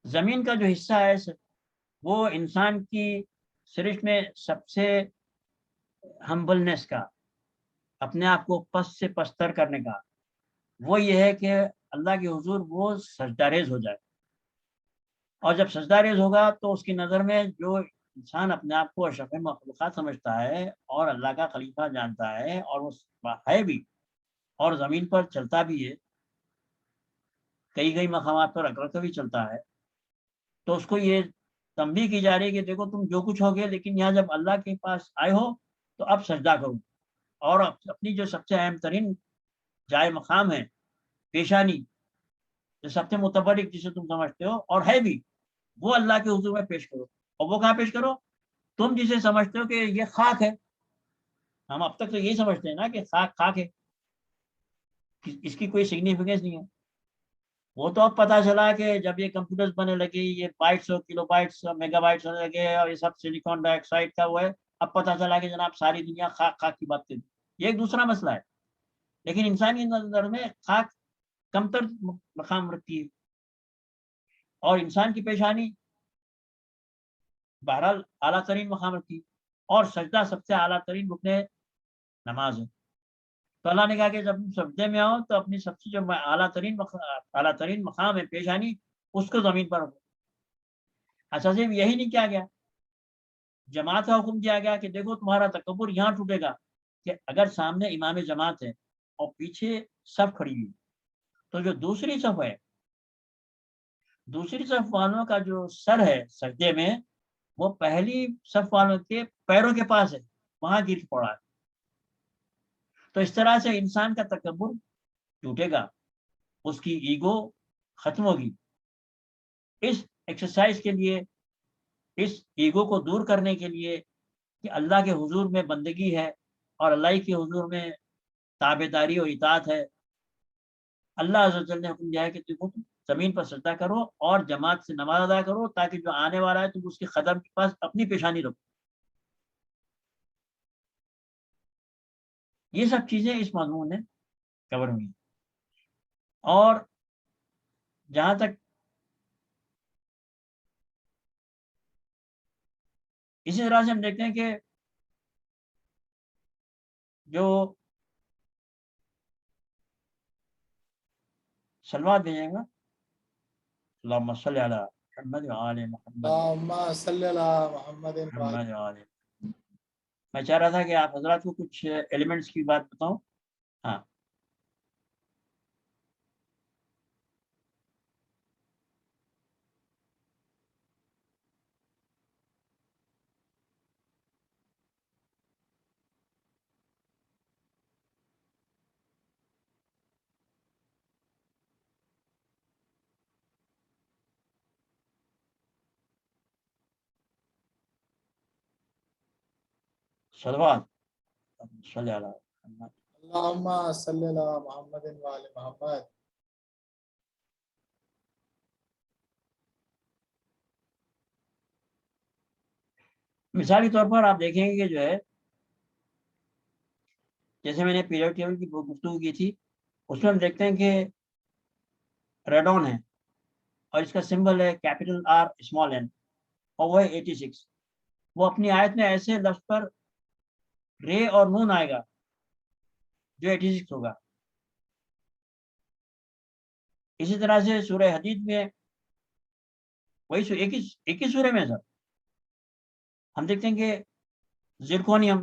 Speaker 1: زمین کا جو حصہ ہے وہ انسان کی سرشت میں سب سے ہمبلنس کا، اپنے آپ کو پس سے پستر کرنے کا، وہ یہ ہے کہ اللہ کے حضور وہ سجدہ ریز ہو جائے. اور جب سجدہ ریز ہوگا تو اس کی نظر میں جو انسان اپنے آپ کو اشرف مخلوقات سمجھتا ہے اور اللہ کا خلیفہ جانتا ہے، اور وہ ہے بھی اور زمین پر چلتا بھی ہے، کئی مقامات پر اکڑ بھی چلتا ہے، تو اس کو یہ تنبیہ کی جا رہی ہے کہ دیکھو تم جو کچھ ہوگے، لیکن یہاں جب اللہ کے پاس آئے ہو تو اب سجدہ کرو، اور اپنی جو سب سے اہم ترین جائے مقام ہے پیشانی، جو سب سے متبرک جسے تم سمجھتے ہو اور ہے بھی، وہ اللہ کے حضور میں پیش کرو. اور وہ کہاں پیش کرو، تم جسے سمجھتے ہو کہ یہ خاک ہے. ہم اب تک تو یہی سمجھتے ہیں نا کہ خاک ہے، اس کی کوئی سگنیفیکینس نہیں ہے. وہ تو اب پتا چلا کہ جب یہ کمپیوٹرز بننے لگے، یہ بائٹس اور کلو بائٹس اور میگا بائٹس ہونے لگے اور یہ سب سلیکون ڈائی آکسائڈ کا وہ ہے، اب پتا چلا کہ جناب ساری دنیا خاک خاک کی بات کرتی، یہ ایک دوسرا مسئلہ ہے. لیکن انسان کی نظر میں خاک کمتر مقام رکھتی ہے، اور انسان کی پیشانی بہرحال اعلیٰ ترین مقام رکھتی ہے، اور سجدہ سب سے اعلیٰ ترین رکن نماز ہے. تو اللہ نے کہا کہ جب تم سجدے میں آؤ تو اپنی سب سے جو اعلیٰ ترین مقام ہے پیشانی، اس کو زمین پر رکھو. اچھا صرف یہی نہیں کیا گیا، جماعت کا حکم دیا گیا کہ دیکھو تمہارا تکبر یہاں ٹوٹے گا کہ اگر سامنے امام جماعت ہے اور پیچھے صف کھڑی ہوئی، تو جو دوسری صف ہے، دوسری صف والوں کا جو سر ہے سجدے میں، وہ پہلی صف والوں کے پیروں کے پاس ہے، وہاں گر پڑا ہے. تو اس طرح سے انسان کا تکبر ٹوٹے گا، اس کی ایگو ختم ہوگی. اس ایکسرسائز کے لیے، اس ایگو کو دور کرنے کے لیے کہ اللہ کے حضور میں بندگی ہے اور اللہ کے حضور میں تابعداری و اطاعت ہے، اللہ عز و جل نے حکم دیا ہے کہ تم زمین پر سجدہ کرو اور جماعت سے نماز ادا کرو، تاکہ جو آنے والا ہے تم اس کے قدم کے پاس اپنی پیشانی رکھو. یہ سب چیزیں اس مضمون میں کور ہوئی. اور جہاں تک اسی طرح سے ہم دیکھتے ہیں کہ جو سلوات بھیجیں گا، اللہم صلی علی محمد وآل محمد
Speaker 2: اللہم صلی علی محمد
Speaker 1: محمد وآل. میں چاہ رہا تھا کہ آپ حضرات کو کچھ ایلیمنٹس کی بات بتاؤں. ہاں، صلوات صلی علی محمد.
Speaker 2: اللہم صلی علی محمد وآل محمد.
Speaker 1: مثال کے طور پر آپ دیکھیں گے کہ جو ہے، جیسے میں نے پیریڈ ٹیبل کی گفتگو کی تھی، اس میں ہم دیکھتے ہیں کہ ریڈون ہے اور اس کا سمبل ہے کیپٹل آر اسمال این، اور وہ ہے 86. وہ اپنی آیت میں ایسے لفظ پر رے اور نون آئے گا جو 86 ہوگا. اسی طرح سے سورہ حدید میں وہی ایک ہی سورہ میں سر ہم دیکھتے ہیں کہ زرکونیم،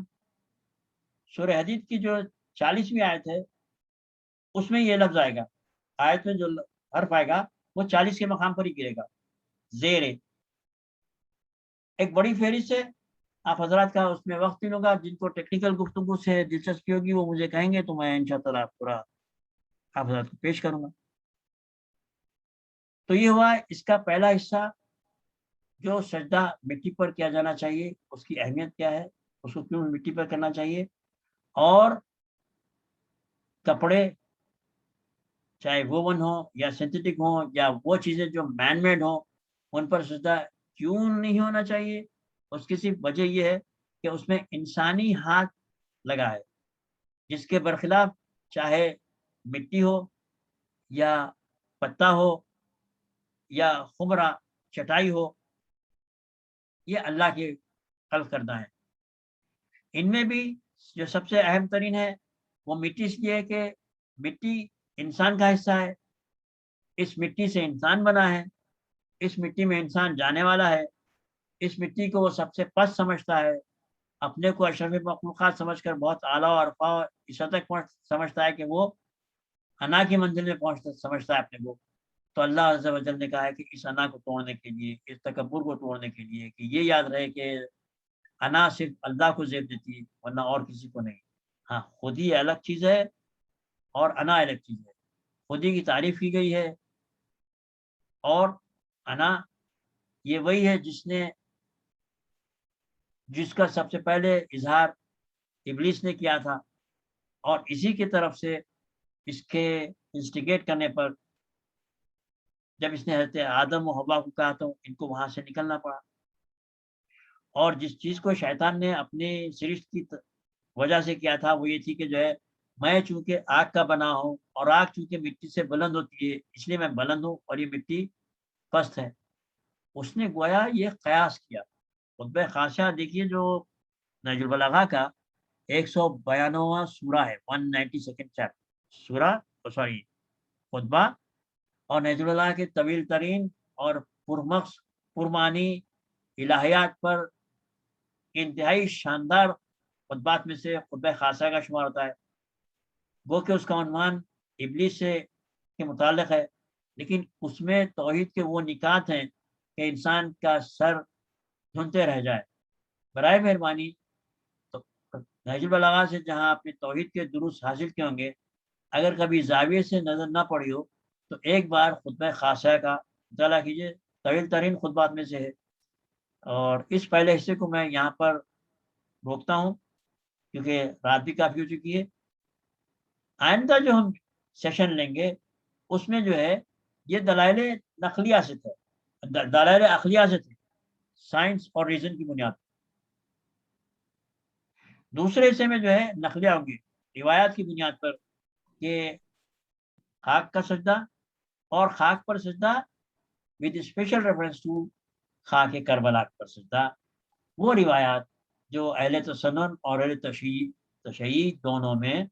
Speaker 1: سورہ حدید کی جو 40ویں آیت ہے، اس میں یہ لفظ آئے گا، آیت میں جو حرف آئے گا وہ 40 کے مقام پر ہی گرے گا، زیر. ایک بڑی فہرست ہے، آپ حضرات کا اس میں وقت نہیں ہوگا، جن کو ٹیکنیکل گفتگو سے دلچسپی ہوگی وہ مجھے کہیں گے تو میں انشاءاللہ پورا آپ حضرات کو پیش کروں گا. تو یہ ہوا اس کا پہلا حصہ، جو سجدہ مٹی پر کیا جانا چاہیے، اس کی اہمیت کیا ہے، اس کو کیوں مٹی پر کرنا چاہیے، اور کپڑے چاہے ووون ہو یا سینتھیٹک ہو یا وہ چیزیں جو مین میڈ ہوں، ان پر سجدہ کیوں نہیں ہونا چاہیے. اس کی صرف وجہ یہ ہے کہ اس میں انسانی ہاتھ لگا ہے، جس کے برخلاف چاہے مٹی ہو یا پتا ہو یا خمرہ چٹائی ہو، یہ اللہ کے خلق کردہ ہیں. ان میں بھی جو سب سے اہم ترین ہے وہ مٹی، اس لیے کہ مٹی انسان کا حصہ ہے، اس مٹی سے انسان بنا ہے، اس مٹی میں انسان جانے والا ہے، اس مٹی کو وہ سب سے پست سمجھتا ہے، اپنے کو اشرف مخلوقات سمجھ کر بہت اعلیٰ اور ارفع اس حد تک سمجھتا ہے کہ وہ انا کی منزل میں پہنچتا سمجھتا ہے اپنے کو. تو اللہ عز و جل نے کہا ہے کہ اس انا کو توڑنے کے لیے، اس تکبر کو توڑنے کے لیے، کہ یہ یاد رہے کہ انا صرف اللہ کو زیب دیتی ہے ورنہ اور کسی کو نہیں. ہاں، خودی الگ چیز ہے اور انا الگ چیز ہے. خودی کی تعریف کی گئی ہے، اور انا یہ وہی ہے جس کا سب سے پہلے اظہار ابلیس نے کیا تھا، اور اسی کی طرف سے اس کے انسٹیگیٹ کرنے پر جب اس نے حضرت آدم و حوا کو کہا تو ان کو وہاں سے نکلنا پڑا. اور جس چیز کو شیطان نے اپنے سرشت کی وجہ سے کیا تھا وہ یہ تھی کہ جو ہے میں چونکہ آگ کا بنا ہوں اور آگ چونکہ مٹی سے بلند ہوتی ہے اس لیے میں بلند ہوں اور یہ مٹی پست ہے. اس نے گویا یہ قیاس کیا. خطبہ خاصہ دیکھیے جو نہج البلاغہ کا 192واں سورہ ہے, 192nd چیپٹر سورہ سوری خطبہ, اور نہج البلاغہ کے طویل ترین اور پرمغز پرمعنی الہیات پر انتہائی شاندار خطبات میں سے خطبہ خاصہ کا شمار ہوتا ہے. وہ کہ اس کا عنوان ابلیس سے کے متعلق ہے, لیکن اس میں توحید کے وہ نکات ہیں کہ انسان کا سر دھنتے رہ جائے. برائے مہربانی تو نہج البلاغہ سے جہاں آپ نے توحید کے دروس حاصل کیے ہوں گے, اگر کبھی زاویے سے نظر نہ پڑی ہو تو ایک بار خطبہ خاصہ کا مطالعہ کیجیے, طویل ترین خطبات میں سے ہے. اور اس پہلے حصے کو میں یہاں پر روکتا ہوں کیونکہ رات بھی کافی ہو چکی ہے. آئندہ جو ہم سیشن لیں گے اس میں جو ہے یہ دلائل نقلیہ سے تھے, دلائل عقلیہ سے تھے, سائنس اور ریزن کی بنیاد. دوسرے حصے میں جو ہے نقلیہ ہوں گی روایات کی بنیاد پر کہ خاک کا سجدہ اور خاک پر سجدہ ود اسپیشل ریفرنس ٹو خاک کربلا پر سجدہ, وہ روایات جو اہل تسنن اور اہل تشیع دونوں میں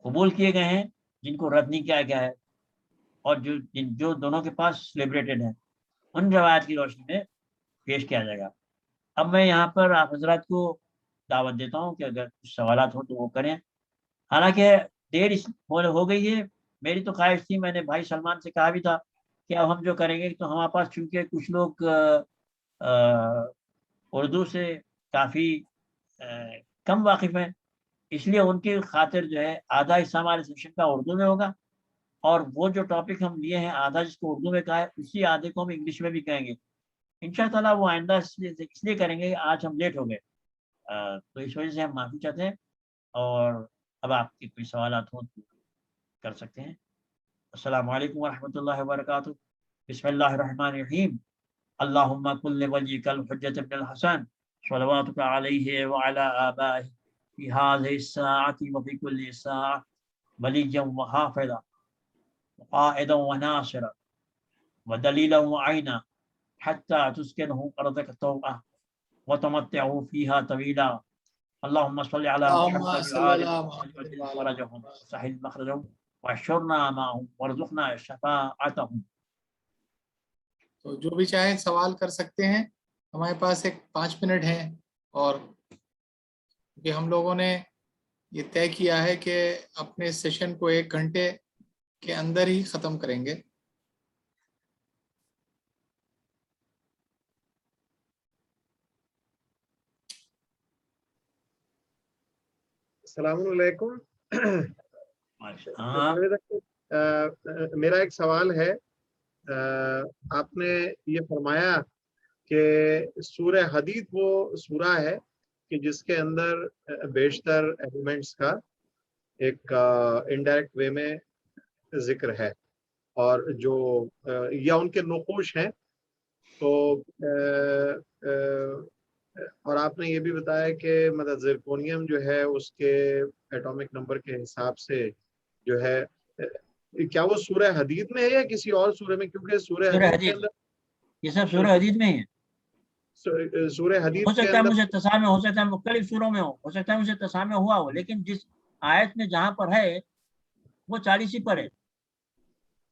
Speaker 1: قبول کیے گئے ہیں, جن کو رد نہیں کیا گیا ہے اور جو دونوں کے پاس سلیبریٹڈ ہیں, ان روایات کی روشنی میں پیش کیا جائے گا. اب میں یہاں پر آپ حضرات کو دعوت دیتا ہوں کہ اگر کچھ سوالات ہوں تو وہ کریں. حالانکہ دیر ہو گئی ہے, میری تو خواہش تھی, میں نے بھائی سلمان سے کہا بھی تھا کہ اب ہم جو کریں گے تو ہمارے پاس چونکہ کچھ لوگ اردو سے کافی کم واقف ہیں, اس لیے ان کی خاطر جو ہے آدھا حصہ ہمارے سیشن کا اردو میں ہوگا, اور وہ جو ٹاپک ہم لیے ہیں آدھا جس کو اردو میں کہا ہے اسی آدھے کو ہم انگلش میں بھی کہیں گے ان شاء اللہ. وہ آئندہ اس لیے کریں گے, آج ہم لیٹ ہو گئے تو اس وجہ سے ہم معافی چاہتے ہیں. اور اب آپ کے کوئی سوالات ہوں تو کر سکتے ہیں. السلام علیکم ورحمۃ اللہ وبرکاتہ. بسم اللہ الرحمن الرحیم. اللہم کل ولیک الحجۃ ابن الحسن صلواتک علیہ وعلی آبائہ فی هذه الساعة وفی کل ساعة ولیا وحافظا وقائدا وناصرا ودلیلا وعینا حتى تسکنه ارضک طوعا وتمتعوا فيها طویلا. اللهم صل على محمد وآل محمد وجل فرجهم وسهل مخرجهم واحشرنا معهم وارزقنا شفاعتهم.
Speaker 2: تو جو بھی چاہیں سوال کر سکتے ہیں, ہمارے پاس ایک 5 منٹ ہیں, اور کہ ہم لوگوں نے یہ طے کیا ہے کہ اپنے سیشن کو 1 گھنٹے کے اندر ہی ختم کریں گے.
Speaker 3: السلام علیکم.
Speaker 1: ہاں
Speaker 3: میرا ایک سوال ہے. آپ نے یہ فرمایا کہ سورہ حدید وہ سورہ ہے کہ جس کے اندر بیشتر ایلیمنٹس کا ایک انڈائریکٹ وے میں ذکر ہے, اور جو یا ان کے نقوش ہیں. تو اور آپ نے یہ بھی بتایا کہ مطلب زرکونیم جو ہے اس کے ایٹامک نمبر کے حساب سے جو ہے, کیا وہ سورہ حدید میں ہے یا کسی اور سورہ میں؟ کیونکہ سورہ حدید کے اندر
Speaker 1: یہ سب سورہ حدید میں ہی ہے.
Speaker 3: سورہ
Speaker 1: ہو
Speaker 3: حدید کے
Speaker 1: سکتا ہے
Speaker 3: اندر
Speaker 1: مجھے تسامع, ہو سکتا ہے مختلف سوروں میں ہو سکتا ہے مجھے تسامع ہوا ہو, لیکن جس آیت میں جہاں پر ہے وہ 40 ہی پر ہے.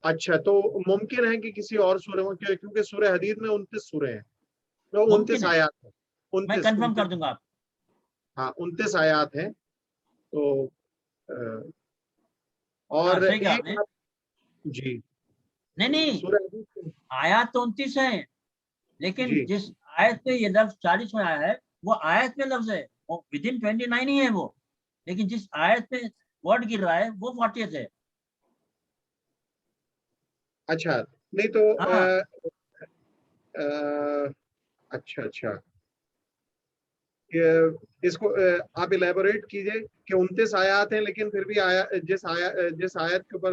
Speaker 3: اچھا, تو ممکن ہے کہ کسی اور سورہ میں, کیونکہ سورہ حدید میں 29 سورے ہیں, تو 29
Speaker 1: ممکن ہے,
Speaker 3: آیات ہیں.
Speaker 1: میں
Speaker 3: 29
Speaker 1: کنفرم کر دوں گا آپ.
Speaker 3: ہاں 29 آیات ہیں. تو اور
Speaker 1: ہاں صحیح کہا آپ
Speaker 3: ایک
Speaker 1: نے.
Speaker 3: جی
Speaker 1: نہیں
Speaker 3: سورہ حدید
Speaker 1: آیات تو 29 ہیں, لیکن
Speaker 3: جی
Speaker 1: جس آیت میں یہ لفظ 40 میں آیا ہے وہ آیت میں لفظ ہے, وہ ودن 29 ہی ہے وہ, لیکن جس آیت میں ورڈ گر رہا ہے وہ 40 ہے.
Speaker 3: اچھا نہیں تو
Speaker 1: ہاں
Speaker 3: اچھا اس کو آپ الیبوریٹ کیجئے کہ 29 آیات ہیں لیکن پھر بھی جس آیت کے اوپر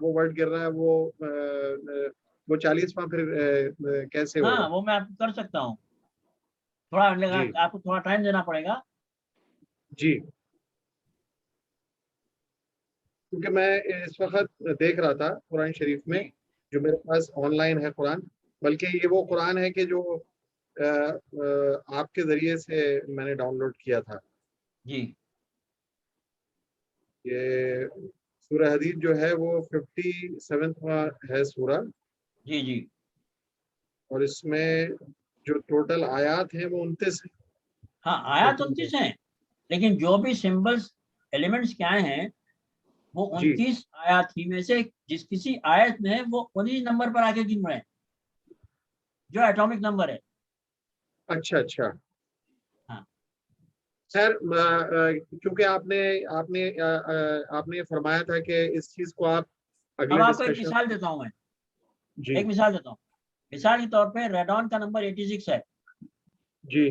Speaker 3: وہ ورڈ گر رہا ہے وہ 40واں پھر کیسے ہوگا؟
Speaker 1: ہاں وہ میں آپ کو کر سکتا ہوں، تھوڑا آپ کو تھوڑا ٹائم دینا پڑے گا.
Speaker 3: جی کیونکہ میں اس وقت دیکھ رہا تھا قرآن شریف میں جو میرے پاس آن لائن ہے قرآن، بلکہ یہ وہ قرآن ہے کہ جو آپ کے ذریعے سے میں نے ڈاؤن لوڈ کیا تھا.
Speaker 1: جی
Speaker 3: یہ سورہ حدید جو ہے وہ 57واں ہے سورہ.
Speaker 1: جی جی
Speaker 3: اور اس میں جو ٹوٹل آیات ہیں وہ 29 ہیں.
Speaker 1: ہاں آیات 29 ہیں، لیکن جو بھی سمبلس ایلیمنٹس کیا ہیں وہ 29 آیات ہی میں سے جس کسی آیت میں وہ 19 نمبر پر آگے گن رہے ہیں جو ایٹامک نمبر ہے.
Speaker 3: اچھا اچھا
Speaker 1: ہاں
Speaker 3: خیر کیونکہ آپ نے فرمایا تھا کہ اس چیز کو آپ
Speaker 1: اب
Speaker 3: اگلے
Speaker 1: آپ کو ایک
Speaker 3: ڈسکشن.
Speaker 1: مثال دیتا ہوں میں،
Speaker 3: جی
Speaker 1: ایک مثال دیتا ہوں. مثال کے طور پہ ریڈون کا نمبر 86 ہے
Speaker 3: جی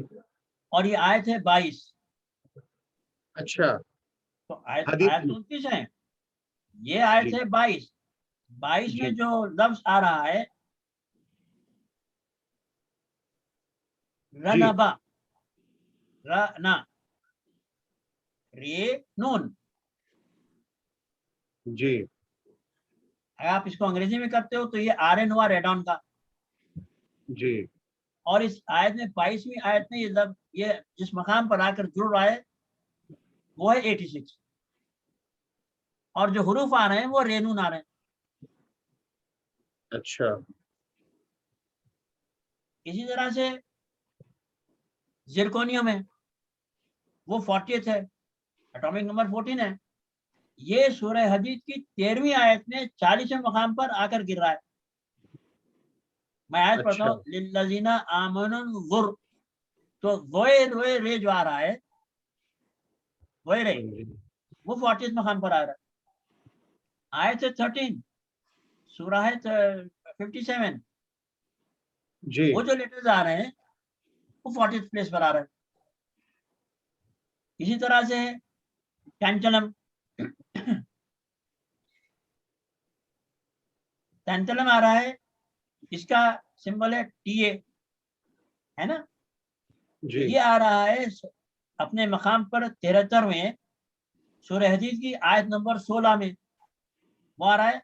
Speaker 1: اور یہ آیت ہے 22.
Speaker 3: اچھا
Speaker 1: تو آیت
Speaker 3: حدیث
Speaker 1: 29 ہے، یہ آیت
Speaker 3: جی
Speaker 1: ہے 22
Speaker 3: جی
Speaker 1: میں جو لفظ آ رہا ہے
Speaker 3: جی
Speaker 1: رنبا، رنا رے نون.
Speaker 3: جی
Speaker 1: اگر آپ اس کو انگریزی میں کرتے ہو تو یہ آر این ہوا ریڈون کا.
Speaker 3: جی
Speaker 1: اور اس آیت میں 22ویں آیت میں یہ جس مقام پر آ کر جڑ رہا ہے وہ ہے 86، اور جو حروف آ رہے ہیں وہ رینون آ رہے ہیں.
Speaker 3: اچھا
Speaker 1: اسی طرح سے زرکونیم ہے وہ 40th ہے، ایٹامک نمبر 14 ہے. یہ سورہ حدید کی 13ویں آیت میں 40ویں مقام پر آ کر گر رہا ہے. میں آیت پڑھتا
Speaker 3: اچھا
Speaker 1: ہوں للذین آمنوا الغر، تو روئے رے جو آ رہا ہے وہی رے وہ 40 مقام پر آ رہا ہے. آیت 13 سورہ ہے 57،
Speaker 3: جی
Speaker 1: وہ جو لیٹرز آ رہے ہیں وہ 40 پلیس پر آ رہا ہے. اسی طرح سے ٹینٹلم آ رہا ہے، اس کا سمبل ہے ٹی اے ہے نا. تو
Speaker 3: جی
Speaker 1: یہ آ رہا ہے اپنے مقام پر 73ویں سورہ حدید کی آیت نمبر 16 میں. وہ آ رہا ہے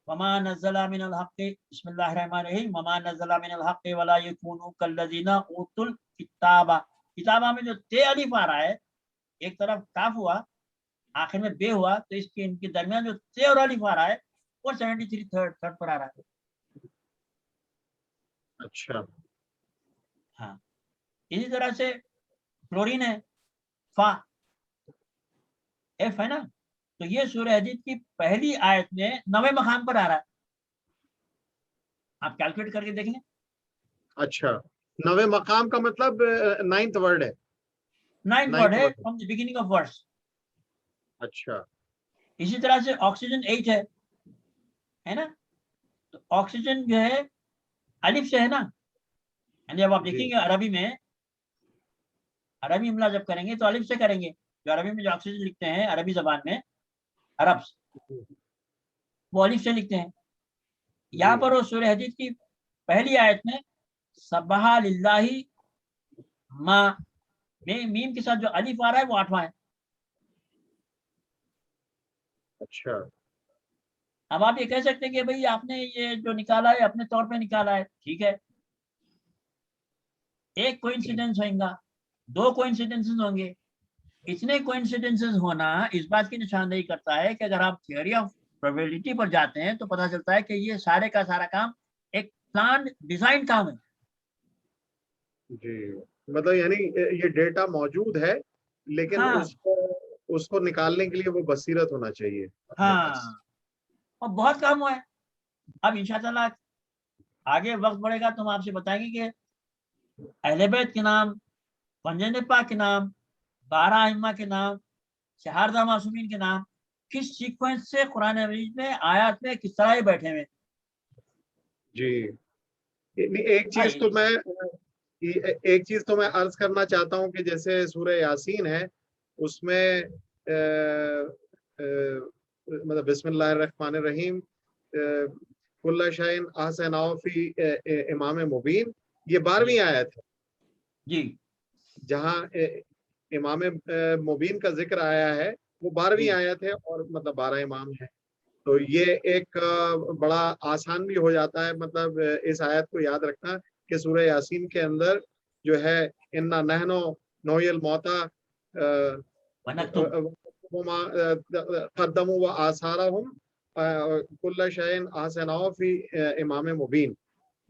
Speaker 1: وما نزل من الحق، بسم اللہ الرحمن الرحیم، وما نزل من الحق ولا يكونوا كالذين اوتوا الكتاب. کتابہ میں جو تے الف آ رہا ہے، ایک طرف کاف ہوا آخر میں بے ہوا، تو اس کے ان کے درمیان جو تے اور الف آ رہا ہے وہ 73 تھرڈ پر آ رہا ہے.
Speaker 3: اچھا
Speaker 1: ہاں اسی طرح سے کلورین ہے فا ایف ہے نا، تو یہ سورہ حدید کی پہلی آیت میں 9ویں مقام پر آ رہا ہے. آپ کیلکولیٹ کر کے دیکھ لیں.
Speaker 3: اچھا 9ویں مقام کا مطلب 9th ورڈ ہے.
Speaker 1: 9th ورڈ ہے from the beginning of words.
Speaker 3: اچھا
Speaker 1: اسی طرح سے آکسیجن 8 ہے نا. تو آکسیجن جو ہے الف سے ہے نا، یعنی جب آپ
Speaker 3: جی
Speaker 1: دیکھیں گے عربی میں، عربی املا جب کریں گے تو الف سے کریں گے. جو عربی میں جو آکسیجن لکھتے ہیں عربی زبان میں عرب وہ الف سے لکھتے ہیں. یہاں پر وہ سورہ حدید کی پہلی آیت میں سبح للہ ما میم کے ساتھ جو الف آ رہا ہے وہ 8واں ہے.
Speaker 3: اچھا
Speaker 1: اب آپ یہ کہہ سکتے ہیں کہ بھئی آپ نے یہ جو نکالا ہے اپنے طور پہ نکالا ہے، ٹھیک ہے. ایک کوئنسیڈنس ہوگا، 2 کوئنسیڈنسز ہوں گے. اتنے کوئنسیڈنسز ہونا اس بات کی نشاندہی کرتا ہے کہ اگر آپ تھیوری آف پروبیبلٹی پر جاتے ہیں تو پتہ چلتا ہے کہ یہ سارے کا سارا کام ایک پلان ڈیزائن کام ہے.
Speaker 3: جی مطلب یعنی یہ ڈیٹا موجود ہے لیکن
Speaker 1: ہاں
Speaker 3: اس کو نکالنے کے لیے وہ بصیرت ہونا چاہیے اپنے
Speaker 1: ہاں
Speaker 3: پاس.
Speaker 1: اور بہت کام ہوا ہے. اب انشاءاللہ آگے وقت بڑھے گا تو ہم آپ سے بتائیں گے کہ اہل بیت کے نام، پنجن پاک کے نام، 12 ائمہ کے نام، شہاردہ معصومین کے نام کس سیکوینس سے قرآن مجید میں آیات میں کس طرح بیٹھے ہوئے.
Speaker 3: جی ایک چیز تو میں ایک چیز تو میں عرض کرنا چاہتا ہوں کہ جیسے سورہ یاسین ہے اس میں مطلب بسم اللہ الرحمن الرحیم کل شیء احصیناہ فی امام مبین، یہ 12ویں آیت ہے
Speaker 1: جی
Speaker 3: جہاں امام مبین کا ذکر آیا ہے، وہ 12ویں آیت ہے اور مطلب 12 امام ہے. تو یہ ایک بڑا آسان بھی ہو جاتا ہے مطلب اس آیت کو یاد رکھنا کہ سورہ یاسین کے اندر جو ہے انا نحن نحیی الموتى قدموا وآثارهم کل شیء احصیناہ فی امام مبین،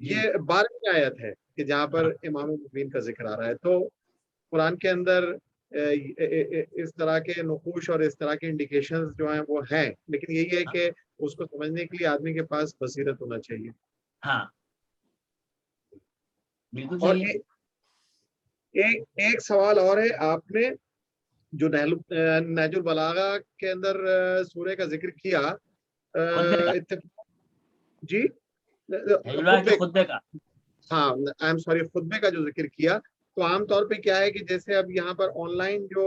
Speaker 3: یہ 12ویں آیت ہے کہ جہاں پر امام مبین کا ذکر آ رہا ہے. تو قرآن کے اندر اس طرح کے نقوش اور اس طرح کے انڈیکیشنز جو ہیں وہ ہیں، لیکن یہی ہے کہ اس کو سمجھنے کے لیے آدمی کے پاس بصیرت ہونا چاہیے.
Speaker 1: ہاں بالکل
Speaker 3: اور
Speaker 1: صحیح.
Speaker 3: ایک سوال اور ہے، آپ نے جو نہج البلاغہ کے اندر سورہ کا ذکر کیا جی
Speaker 1: خطبے کا،
Speaker 3: ہاں آئی ایم سوری خطبے کا جو ذکر کیا، تو عام طور پہ کیا ہے کہ جیسے اب یہاں پر آن لائن جو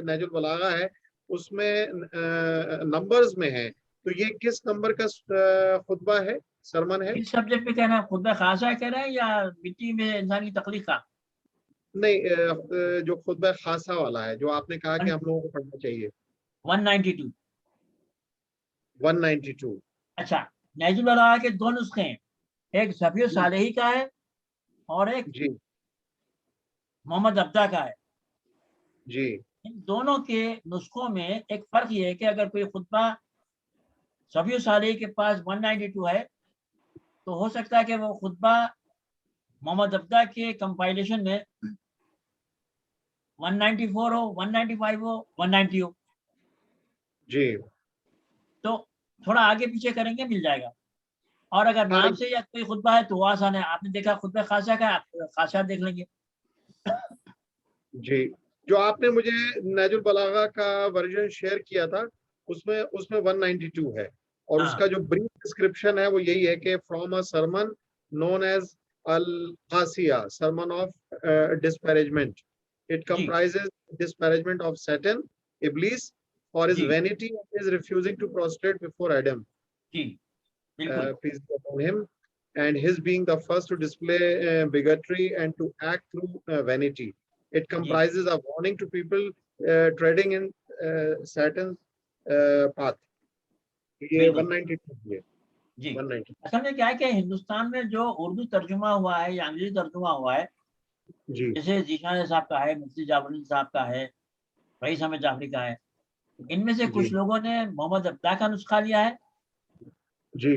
Speaker 3: نہج البلاغہ ہے اس میں نمبرز میں ہے، تو یہ کس نمبر کا خطبہ ہے، سرمن ہے؟
Speaker 1: کس سبجیکٹ پہ کہنا ہے؟ خطبہ خاصہ کہہ رہے ہیں یا مٹی میں انسان کی تخلیق کا؟
Speaker 3: نہیں، جو خطبہ خاصہ والا ہے جو آپ نے کہا کہ ہم لوگوں کو پڑھنا چاہیے.
Speaker 1: 192.
Speaker 3: 192.
Speaker 1: اچھا، نہج البلاغہ کے 2 نسخے ہیں، ایک صفی صالحی کا ہے اور ایک
Speaker 3: جی
Speaker 1: محمد ابدا کا ہے.
Speaker 3: جی
Speaker 1: ان دونوں کے نسخوں میں ایک فرق یہ ہے کہ اگر کوئی خطبہ صفی صالحی کے پاس 192 ہے تو ہو سکتا ہے کہ وہ خطبہ محمد ابدا کے کمپائلیشن میں 194 ہو، 195 ہو، 190 ہو.
Speaker 3: جی
Speaker 1: تو تھوڑا آگے پیچھے کریں گے مل جائے گا. اور اگر نام سے یا کوئی خطبہ ہے تو وہ آسان ہے. آپ نے دیکھا خطبہ خاصہ کا، آپ خاصہ دیکھ لیں گے.
Speaker 3: جی جو آپ نے مجھے نہج البلاغہ کا ورژن شیئر کیا تھا اس میں 192 ہے، اور اس کا جو بریف ڈسکرپشن ہے وہ یہی ہے کہ from a sermon known as القاسیہ sermon of disparagement, it comprises disparagement of Satan, Iblis, for his vanity and his refusing to prostrate before Adam, peace be upon him, and his being the first to display bigotry and to act through vanity. It comprises a warning to people treading in Satan's path. یہ 192 ہے.
Speaker 1: جی اصل میں کیا ہے کہ ہندوستان میں جو اردو ترجمہ ہوا ہے یا انگریزی ترجمہ ہوا ہے، جیسے ذیشان صاحب کا ہے، مفتی جعفر صاحب کا ہے، رئیس احمد جعفری کا ہے، ان میں سے کچھ لوگوں نے محمد ابدا کا نسخہ لیا ہے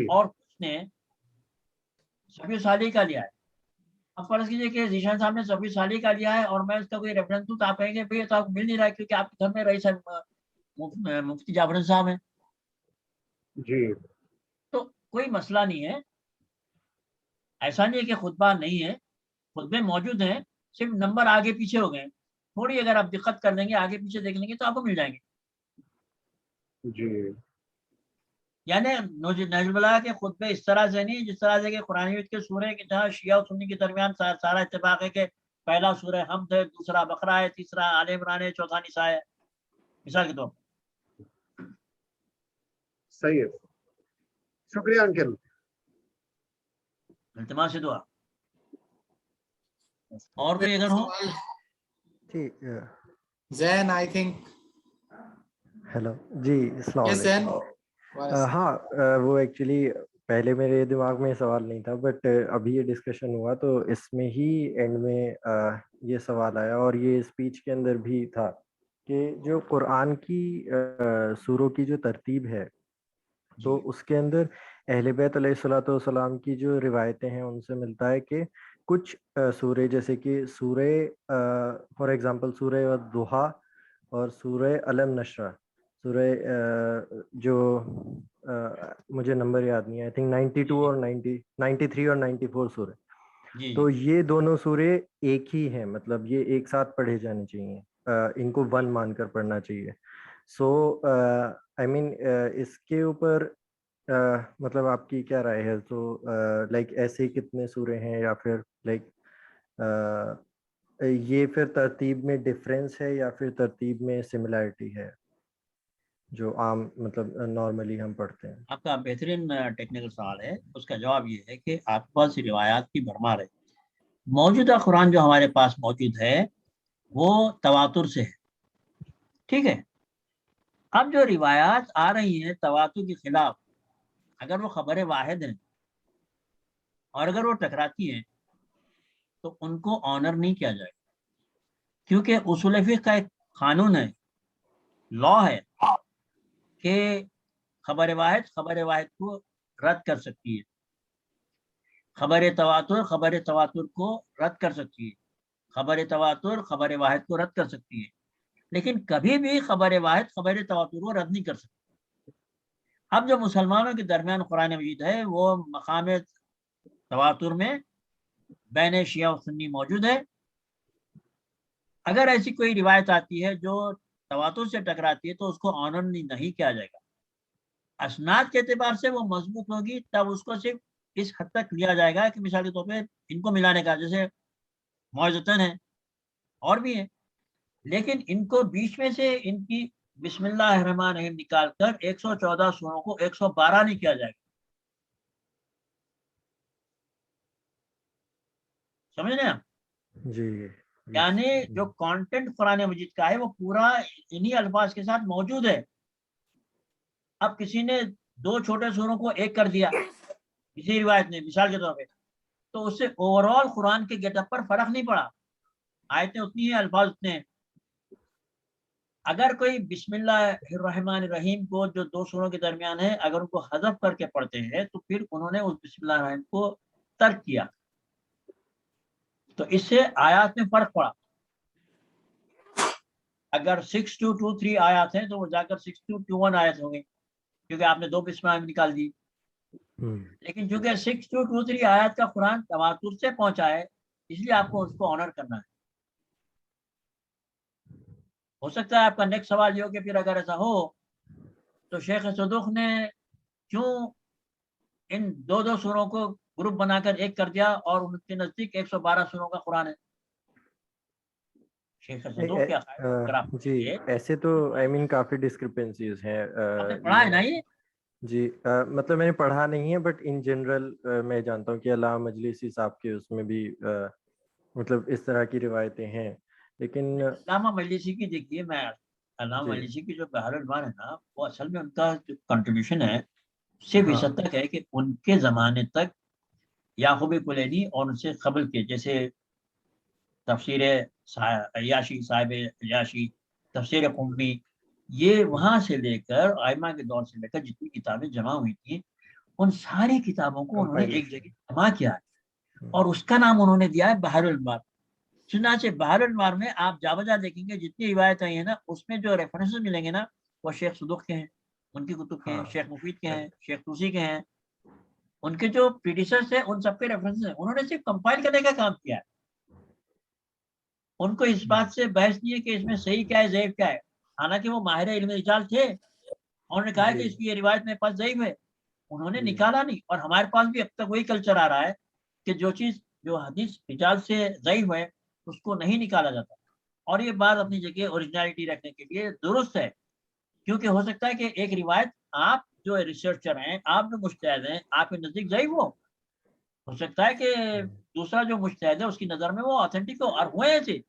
Speaker 1: اور کچھ نے صفی صالحی کا لیا ہے. اب فرض کیجیے کہ ذیشان صاحب نے صفی صالحی کا لیا ہے اور میں اس کا کوئی ریفرنس دوں تو آپ کہیں گے بھائی تو آپ کو مل نہیں رہا ہے کیونکہ آپ کے گھر میں رئیس مفتی جعفر صاحب ہیں.
Speaker 3: جی
Speaker 1: تو کوئی مسئلہ نہیں ہے، ایسا نہیں ہے کہ خطبہ نہیں ہے، خطبے موجود ہیں، صرف نمبر آگے پیچھے ہو گئے. تھوڑی اگر آپ دقت کر لیں گے، آگے پیچھے دیکھ لیں گے تو آپ کو مل جائیں گے.
Speaker 3: جی
Speaker 1: یعنی نہج البلاغہ کے خطبے اس طرح سے نہیں جس طرح سے کہ قرآن مجید کے سورہ کے جہاں شیعہ و سنی کے درمیان سارا اتفاق ہے کہ پہلا سورہ حمد ہے، دوسرا بقرہ ہے، تیسرا آل عمران ہے، چوتھا نساء ہے، مثال کے طور پر.
Speaker 3: صحیح ہے، شکریہ انکل.
Speaker 1: التماس سے دعا. اور کوئی اگر ہو؟
Speaker 2: زین آئی تھنک.
Speaker 4: ہیلو جی السلام علیکم. ہاں وہ ایکچولی پہلے میرے دماغ میں سوال نہیں تھا، بٹ ابھی یہ ڈسکشن ہوا تو اس میں ہی اینڈ میں یہ سوال آیا، اور یہ اسپیچ کے اندر بھی تھا کہ جو قرآن کی سوروں کی جو ترتیب ہے تو اس کے اندر اہل بیت علیہ الصلوۃ والسلام کی جو روایتیں ہیں ان سے ملتا ہے کہ کچھ سورے جیسے کہ سورہ فار ایگزامپل سورہ والضحیٰ اور سورہ علم نشرہ، سورہ جو مجھے نمبر یاد نہیں ہے، آئی تھنک 92 اور 93 اور 94 سورے، تو یہ دونوں سورے ایک ہی ہیں، مطلب یہ ایک ساتھ پڑھے جانے چاہیے، ان کو ون مان کر پڑھنا چاہیے. سو آئی مین اس کے اوپر مطلب آپ کی کیا رائے ہے؟ تو لائک ایسے کتنے سورے ہیں یا پھر لائک یہ پھر ترتیب میں ڈفرینس ہے یا پھر ترتیب میں سملیرٹی ہے جو عام مطلب نارملی ہم پڑھتے ہیں؟
Speaker 1: آپ کا بہترین ٹیکنیکل سوال ہے. اس کا جواب یہ ہے کہ آپ کے پاس روایات کی بھرمار ہے. موجودہ قرآن جو ہمارے پاس موجود ہے وہ تواتر سے ہے, ٹھیک ہے. اب جو روایات آ رہی ہیں تواتر کے خلاف, اگر وہ خبر واحد ہیں اور اگر وہ ٹکراتی ہیں تو ان کو آنر نہیں کیا جائے, کیونکہ اصول فقہ کا ایک قانون ہے, لا ہے, کہ خبر واحد کو رد کر سکتی ہے, خبر تواتر کو رد کر سکتی ہے, خبر تواتر خبر واحد کو رد کر سکتی ہے, لیکن کبھی بھی خبر واحد خبر تواتر کو رد نہیں کر سکتی. اب جو مسلمانوں کے درمیان قرآن مجید ہے وہ مقام تواتر میں بین شیعہ و سنی موجود ہے. اگر ایسی کوئی روایت آتی ہے جو تواتر سے ٹکراتی ہے تو اس کو آنر نہیں کیا جائے گا. اسناد کے اعتبار سے وہ مضبوط ہوگی تب اس کو صرف اس حد تک لیا جائے گا کہ مثال کے طور پہ ان کو ملانے کا, جیسے معجزتن ہے اور بھی ہے, لیکن ان کو بیچ میں سے ان کی بسم اللہ الرحمن الرحیم نکال کر 114 سوروں کو 112 نہیں کیا جائے گا. سمجھ رہے ہیں آپ؟
Speaker 4: جی.
Speaker 1: یعنی جو کانٹینٹ قرآن مجید کا ہے وہ پورا انہی الفاظ کے ساتھ موجود ہے. اب کسی نے 2 چھوٹے سوروں کو 1 کر دیا کسی روایت نے مثال کے طور پہ, تو اس سے اوور آل قرآن کے گیٹ اپ پر فرق نہیں پڑا, آیتیں اتنی ہیں, الفاظ اتنے ہیں. اگر کوئی بسم اللہ الرحمن الرحیم کو جو 2 سوروں کے درمیان ہے اگر ان کو حذف کر کے پڑھتے ہیں تو پھر انہوں نے اس بسم اللہ الرحمن کو ترک کیا, تو اس سے آیات میں فرق پڑا. اگر 6223 آیات ہیں تو وہ جا کر 6221 آیت ہوں گے کیونکہ آپ نے 2 بسم اللہ نکال دی. لیکن چونکہ 6223 آیات کا قرآن تواتر سے پہنچا ہے اس لیے آپ کو اس کو آنر کرنا ہے. ہو سکتا ہے آپ کا نیکسٹ سوال یہ ہو کہ پھر اگر ایسا ہو تو شیخ صدوق نے کیوں ان 2 سوروں کو گروپ بنا کر 1 کر دیا اور ان کے نزدیک 112 سوروں کا قرآن ہے. شیخ صدوق کیا
Speaker 4: جی ایسے تو آئی مین کافی ڈسکرپنسیز ہیں.
Speaker 1: آپ نے پڑھا ہے نا یہ؟
Speaker 4: جی مطلب میں نے پڑھا نہیں ہے بٹ ان جنرل میں جانتا ہوں کہ علامہ مجلسی صاحب کے اس میں بھی مطلب اس طرح کی روایتیں ہیں. لیکن
Speaker 1: علامہ مجلسی کی دیکھیے, میں علامہ مجلسی کی جو بہار البار ہے نا وہ اصل میں ان کا جو کنٹریبیوشن ہے صرف اس حد تک ہے کہ ان کے زمانے تک یعقوب کلینی اور ان سے قبل کے جیسے تفسیر عیاشی صاحب عیاشی, تفسیر قمی, یہ وہاں سے لے کر ائمہ کے دور سے لے کر جتنی کتابیں جمع ہوئی تھیں ان ساری کتابوں کو انہوں نے ایک جگہ جمع کیا ہے اور اس کا نام انہوں نے دیا ہے بحر البار. چنانچہ بحر البار میں آپ جا بجا دیکھیں گے جتنی روایتیں ہیں نا اس میں جو ریفرنسز ملیں گے نا وہ شیخ صدوق کے ہیں, ان کی کتب کے ہیں, شیخ مفید کے ہیں, شیخ توسی کے ہیں, ان کے جو پیڈیسرز ہیں ان سب کے ریفرنسز ہیں. انہوں نے صرف کمپائل کرنے کا کام کیا ہے. ان کو اس بات سے بحث نہیں ہے کہ اس میں صحیح کیا ہے ضعیف کیا ہے, حالانکہ وہ ماہر علم رجال تھے. انہوں نے کہا کہ اس کی یہ روایت میرے پاس ضعیف ہے, انہوں نے نکالا نہیں. اور ہمارے پاس بھی اب تک وہی کلچر آ رہا ہے کہ جو چیز جو حدیث رجال سے ضعیف ہے اس کو نہیں نکالا جاتا. اور یہ بات اپنی جگہ اوریجنلٹی رکھنے کے لیے درست ہے, کیونکہ ہو سکتا ہے کہ ایک روایت آپ جو ریسرچر ہیں, آپ جو مجتہد ہیں, آپ کے نزدیک ضعیف ہو سکتا ہے کہ دوسرا جو مجتہد ہے اس کی نظر میں وہ آتھینٹک ہو. اور ہوئے ایسے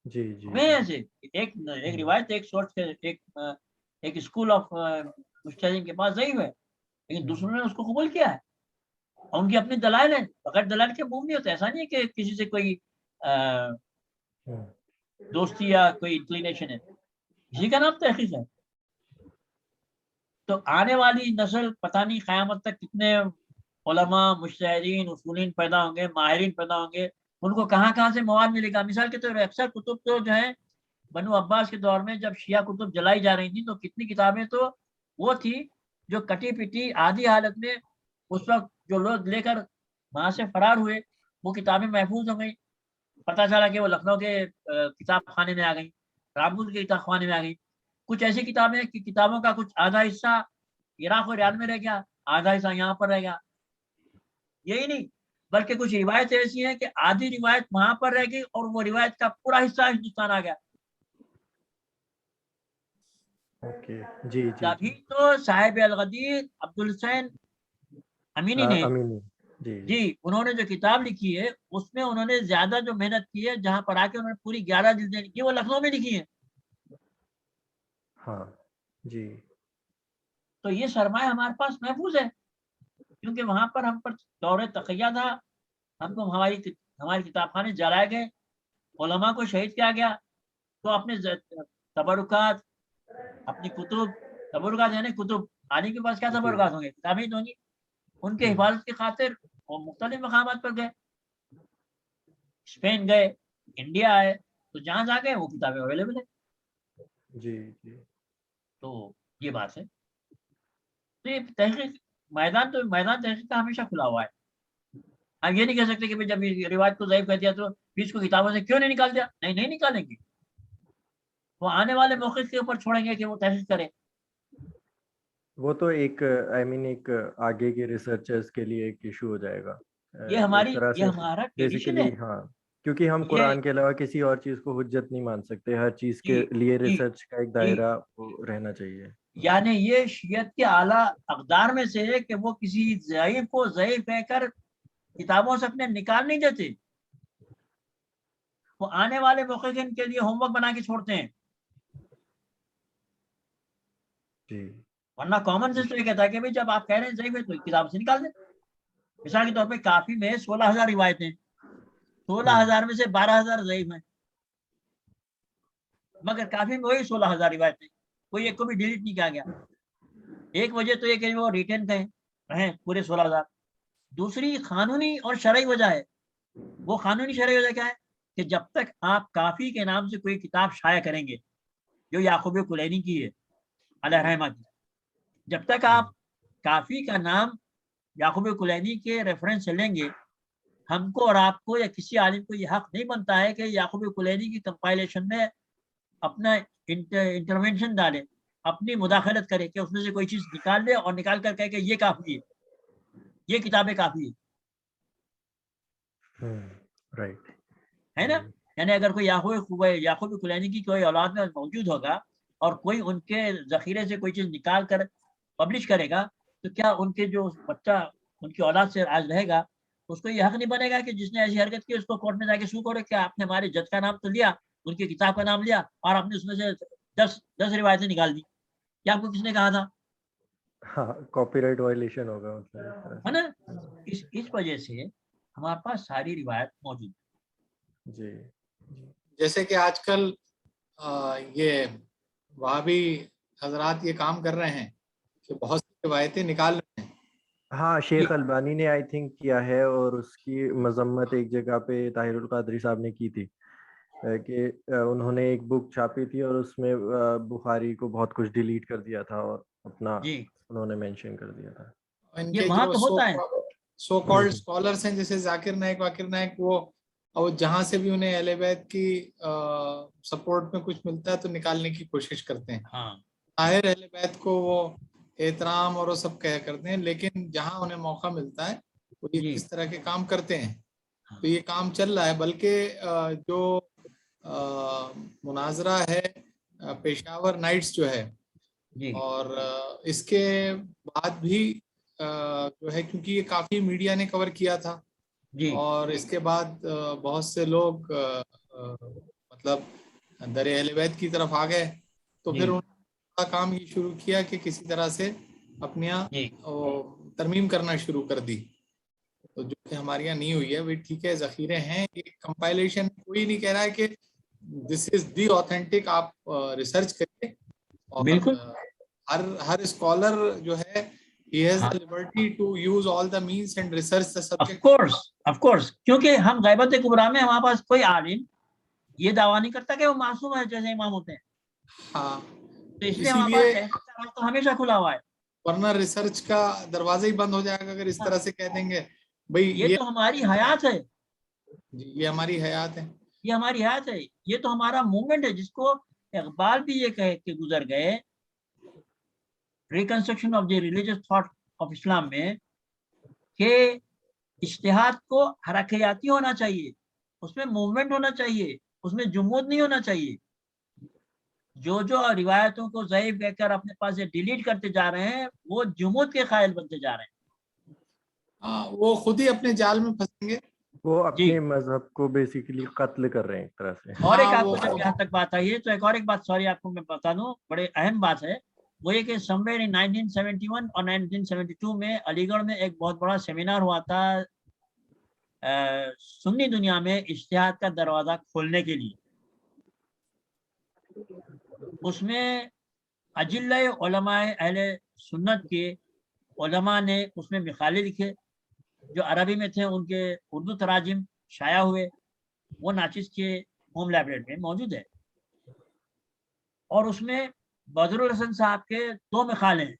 Speaker 1: ایسے ایک روایت ایک سورس ایک اسکول آف مجتہدین کے پاس ضعیف ہے لیکن دوسروں نے اس کو قبول کیا ہے اور ان کی اپنی دلائل ہیں. بغیر دلائل کے موو نہیں ہوتا. ایسا نہیں ہے کہ کسی سے کوئی دوستی یا کوئی انکلینیشن ہے, اسی کا نام تحقیق ہے. تو آنے والی نسل پتہ نہیں قیامت تک کتنے علماء, مجتہدین, اصولین پیدا ہوں گے, ماہرین پیدا ہوں گے, ان کو کہاں سے مواد ملے گا. مثال کے طور پر اکثر کتب تو جو ہے بنو عباس کے دور میں جب شیعہ کتب جلائی جا رہی تھیں تو کتنی کتابیں تو وہ تھی جو کٹی پٹی آدھی حالت میں اس وقت جو لوگ لے کر وہاں سے فرار ہوئے وہ کتابیں محفوظ ہو گئی. پتہ چلا کہ وہ لکھنؤ کے کتاب خانے میں آ گئی, رامپور کے کتاب خانے میں آ گئی. کچھ ایسی کتابیں کہ کتابوں کا کچھ آدھا حصہ عراق اور ایران میں رہ گیا, آدھا حصہ یہاں پر رہ گیا. یہی نہیں, بلکہ کچھ روایتیں ایسی ہیں کہ آدھی روایت وہاں پر رہ گئی اور وہ روایت کا پورا حصہ ہندوستان آ گیا.
Speaker 4: جی جی
Speaker 1: تبھی تو صاحب الغدیر عبدالحسین امینی نے جی انہوں نے جو کتاب لکھی ہے اس میں انہوں نے زیادہ جو محنت کی ہے، جہاں پر آ کے انہوں نے پوری 11 جلدیں لکھی، وہ لکھنؤ میں لکھی ہیں.
Speaker 4: ہاں جی.
Speaker 1: تو یہ سرمایہ ہمارے پاس محفوظ ہے، کیونکہ وہاں پر ہم پر دور تقیہ تھا، ہم کو ہماری کتاب خانے جلائے گئے، علماء کو شہید کیا گیا. تو اپنے تبرکات، اپنی تبرکات یعنی کتب، عالم کے پاس کیا تبرکات ہوں گے، کتابیں ہوں گی، ان کے حفاظت کی خاطر وہ مختلف مقامات پر گئے، اسپین گئے، انڈیا آئے، تو جہاں جا گئے وہ کتابیں اویلیبل ہے.
Speaker 4: جی جی.
Speaker 1: تو یہ بات ہے. تو یہ تحقیق میدان تحقیق کا ہمیشہ کھلا ہوا ہے. ہم یہ نہیں کہہ سکتے کہ جب روایت کو ضعیف کر دیا تو اس کو کتابوں سے کیوں نہیں نکال دیا. نہیں نکالیں گے، وہ آنے والے موقع کے اوپر چھوڑیں گے کہ وہ تحقیق کرے.
Speaker 4: وہ تو ایک ایک آگے کے ریسرچرز کے لیے ایک ایشو ہو جائے گا.
Speaker 1: یہ ہمارا ٹریڈیشن ہے.
Speaker 4: ہاں، کیونکہ ہم قرآن کے علاوہ کسی اور چیز کو حجت نہیں مان سکتے، ہر چیز کے لیے ریسرچ کا ایک دائرہ رہنا چاہیے.
Speaker 1: یعنی یہ شیعت کے اعلیٰ اقدار میں سے ہے کہ وہ کسی ضعیف کو ضعیف کہہ کر کتابوں سے اپنے نکال نہیں دیتے، وہ آنے والے موقع کے لیے ہوم ورک بنا کے چھوڑتے ہیں. ورنہ کامن سینس تو یہ کہتا ہے کہ جب آپ کہہ رہے ہیں ضعیف ہے تو کتاب سے نکال دیں. مثال کے طور پہ کافی میں 16,000 روایتیں، 16,000 میں سے 12,000 ضعیف ہیں، مگر کافی میں وہی 16,000 روایتیں، کوئی ایک کو بھی ڈیلیٹ نہیں کیا گیا. ایک وجہ تو یہ کہ وہ ریٹین رہیں پورے 16,000. دوسری قانونی اور شرعی وجہ ہے. وہ قانونی شرعی وجہ کیا ہے کہ جب تک آپ کافی کے نام سے کوئی کتاب شائع کریں گے جو یعقوب کلینی کی ہے علیہ رحمہ کی، جب تک آپ کافی کا نام یعقوب کلینی کے ریفرنس سے لیں گے، ہم کو اور آپ کو یا کسی عالم کو یہ حق نہیں بنتا ہے کہ یعقوب کلینی کی کمپائلیشن میں اپنا انٹرونشن ڈالے، اپنی مداخلت کرے کہ اس میں سے کوئی چیز نکال لے اور نکال کر کہے کہ یہ کافی ہے، یہ کتابیں کافی ہے نا. یعنی اگر کوئی یعقوب کلینی کی کوئی اولاد میں موجود ہوگا اور کوئی ان کے ذخیرے سے کوئی چیز نکال کر پبلش کرے گا، تو کیا ان کے جو بچہ ان کی اولاد سے آج رہے گا، اس کو یہ حق نہیں بنے گا کہ جس نے ایسی حرکت کی اس کو کورٹ میں جا کے سو کرے کہ آپ نے ہمارے جج کا نام تو لیا، ان کی کتاب کا نام لیا اور آپ نے اس میں سے 10 روایتیں نکال دی، کیا آپ کو کس نے کہا تھا؟
Speaker 4: کاپی رائٹ وائلیشن ہوگا
Speaker 1: ہے نا. اس وجہ سے ہمارے پاس ساری روایت موجود ہے.
Speaker 4: جی.
Speaker 2: جیسے کہ آج کل یہ وہابی حضرات یہ کام کر رہے ہیں کہ بہت سی روایتیں نکال رہے ہیں.
Speaker 4: ہاں، شیخ البانی نے آئی تھنک کیا ہے، اور اس کی مذمت ایک جگہ پہ طاہر القادری صاحب نے کی تھی کہ انہوں نے ایک بک چھاپی تھی اور اس میں بخاری کو بہت کچھ ڈیلیٹ کر دیا تھا اور اپنا انہوں نے مینشن کر دیا تھا.
Speaker 2: ان کے جو سو کالڈ اسکالرس ہیں جیسے ذاکر نائک، واکر نائک، وہ جہاں سے بھی انہیں اہل بیت کی سپورٹ میں کچھ ملتا ہے تو نکالنے کی کوشش کرتے ہیں. ظاہر اہل بیت کو وہ احترام اور وہ سب کہہ کرتے ہیں، لیکن جہاں انہیں موقع ملتا ہے وہ اس طرح کے کام کرتے ہیں. تو یہ کام چل رہا ہے. بلکہ جو مناظرہ ہے پشاور نائٹس جو ہے، اور اس کے بعد بھی جو ہے کیونکہ یہ کافی میڈیا نے کور کیا تھا، اور اس کے بعد بہت سے لوگ مطلب در اہل بیت کی طرف آ گئے، تو پھر انہوں نے کام یہ شروع کیا کہ کسی طرح سے اپنے ترمیم کرنا شروع کر دی. تو جو کہ ہمارے یہاں نہیں ہوئی ہے. وہ ٹھیک ہے، ذخیرے ہیں، ایک کمپائلیشن، کوئی نہیں کہہ رہا ہے کہ دس از دی آتھینٹک. آپ ریسرچ کریے، اور ہر اسکالر جو ہے he has the liberty to use all the means and research the subject.
Speaker 1: Of course, کیونکہ ہم غیبت کبریٰ میں ہمارے پاس کوئی عالم یہ دعویٰ نہیں کرتا کہ وہ معصوم ہے جیسے امام ہوتے ہیں.
Speaker 2: ہاں،
Speaker 1: تو اس لیے ہمارے پاس تحقیق کا راستہ ہمیشہ کھلا ہوا ہے.
Speaker 2: ورنہ ریسرچ کا دروازہ ہی بند ہو جائے گا اگر اس طرح سے کہہ دیں گے بھائی
Speaker 1: یہ تو ہماری حیات ہے.
Speaker 2: جی، یہ ہماری حیات ہے،
Speaker 1: یہ ہماری حیات ہے، یہ تو ہمارا موومنٹ ہے، جس کو اقبال بھی یہ کہہ کے گزر گئے reconstruction of the religious thought of Islam میں، کہ اجتہاد کو حرکیاتی ہونا چاہیے، اس میں موومنٹ ہونا چاہیے، اس میں جمود نہیں ہونا چاہیے. جو روایتوں کو ضعیف کہہ کر اپنے پاس سے ڈیلیٹ کرتے جا رہے ہیں وہ جمود کے قائل بنتے جا رہے ہیں.
Speaker 2: وہ خود ہی اپنے جال میں پھنسیں گے.
Speaker 4: وہ اپنے مذہب کو بیسیکلی قتل کر رہے ہیں ایک طرح سے.
Speaker 1: اور ایک آپ کو جب یہاں تک بات آئی ہے تو ایک اور ایک بات سوری آپ کو میں بتا دوں، بڑے اہم بات ہے، وہ یہ کہ سمویئر ان 1971 اور 1972 میں علی گڑھ میں ایک بہت بڑا سیمینار ہوا تھا سنی دنیا میں اجتہاد کا دروازہ کھولنے کے لیے. اس میں اجلہ علماء اہل سنت کے علماء نے اس میں مقالے لکھے، جو عربی میں تھے ان کے اردو تراجم شائع ہوئے، وہ ناچیز کے ہوم لائبریری میں موجود ہے. اور اس میں بدر الحسن صاحب کے 2 مقالے ہیں،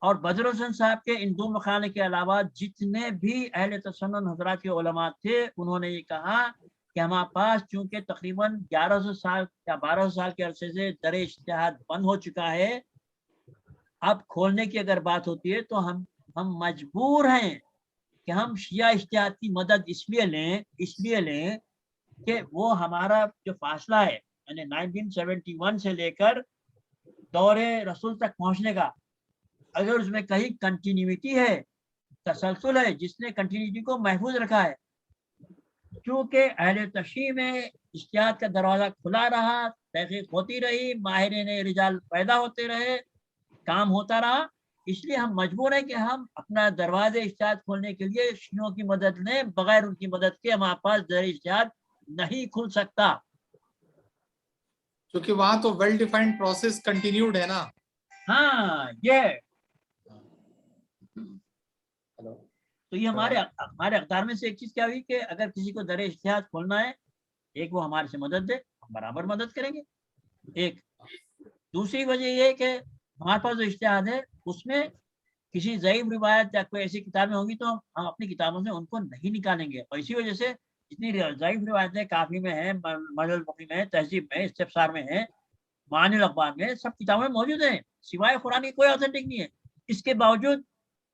Speaker 1: اور بدر الحسن صاحب کے ان 2 مقالے کے علاوہ جتنے بھی اہل تسنن حضرات کے علماء تھے انہوں نے یہ کہا کہ ہمارے پاس چونکہ تقریباً 1100 سال یا 1200 سال کے عرصے سے در اجتہاد بند ہو چکا ہے، اب کھولنے کی اگر بات ہوتی ہے تو ہم مجبور ہیں کہ ہم شیعہ اجتہاد کی مدد اس لیے لیں کہ وہ ہمارا جو فاصلہ ہے یعنی 1971 سے لے کر دور رسول تک پہنچنے کا، اگر اس میں کہیں کنٹینیوٹی ہے، تسلسل ہے، جس نے کنٹینیوٹی کو محفوظ رکھا ہے، کیونکہ اہل تشیع میں اجتہاد کا دروازہ کھلا رہا، تحقیق ہوتی رہی، ماہرین رجال پیدا ہوتے رہے، کام ہوتا رہا، اس لیے ہم مجبور ہیں کہ ہم اپنا دروازے اجتہاد کھولنے کے لیے شیعوں کی مدد لیں. بغیر ان کی مدد کے ہمارے پاس در اجتہاد نہیں کھل سکتا،
Speaker 2: کیونکہ وہاں تو ویل ڈیفائنڈ پروسیس کنٹینیوڈ ہے نا.
Speaker 1: ہاں یہ تو یہ ہمارے اقدار میں سے ایک چیز کیا ہوئی کہ اگر کسی کو در اجتہاد کھولنا ہے، ایک وہ ہمارے سے مدد دے، ہم برابر مدد کریں گے. ایک دوسری وجہ یہ کہ ہمارے پاس جو اجتہاد ہے اس میں کسی ضعیف روایت یا کوئی ایسی کتابیں ہوں گی تو ہم اپنی کتابوں سے ان کو نہیں نکالیں گے. اور اسی وجہ سے جتنی ضعیف روایتیں کافی میں ہیں، مجموع الفقی میں، تہذیب میں، استفسار میں ہیں، معانی الاخبار میں، سب کتابوں میں موجود ہیں، سوائے قرآن کی کوئی اوتھینٹک نہیں ہے. اس کے باوجود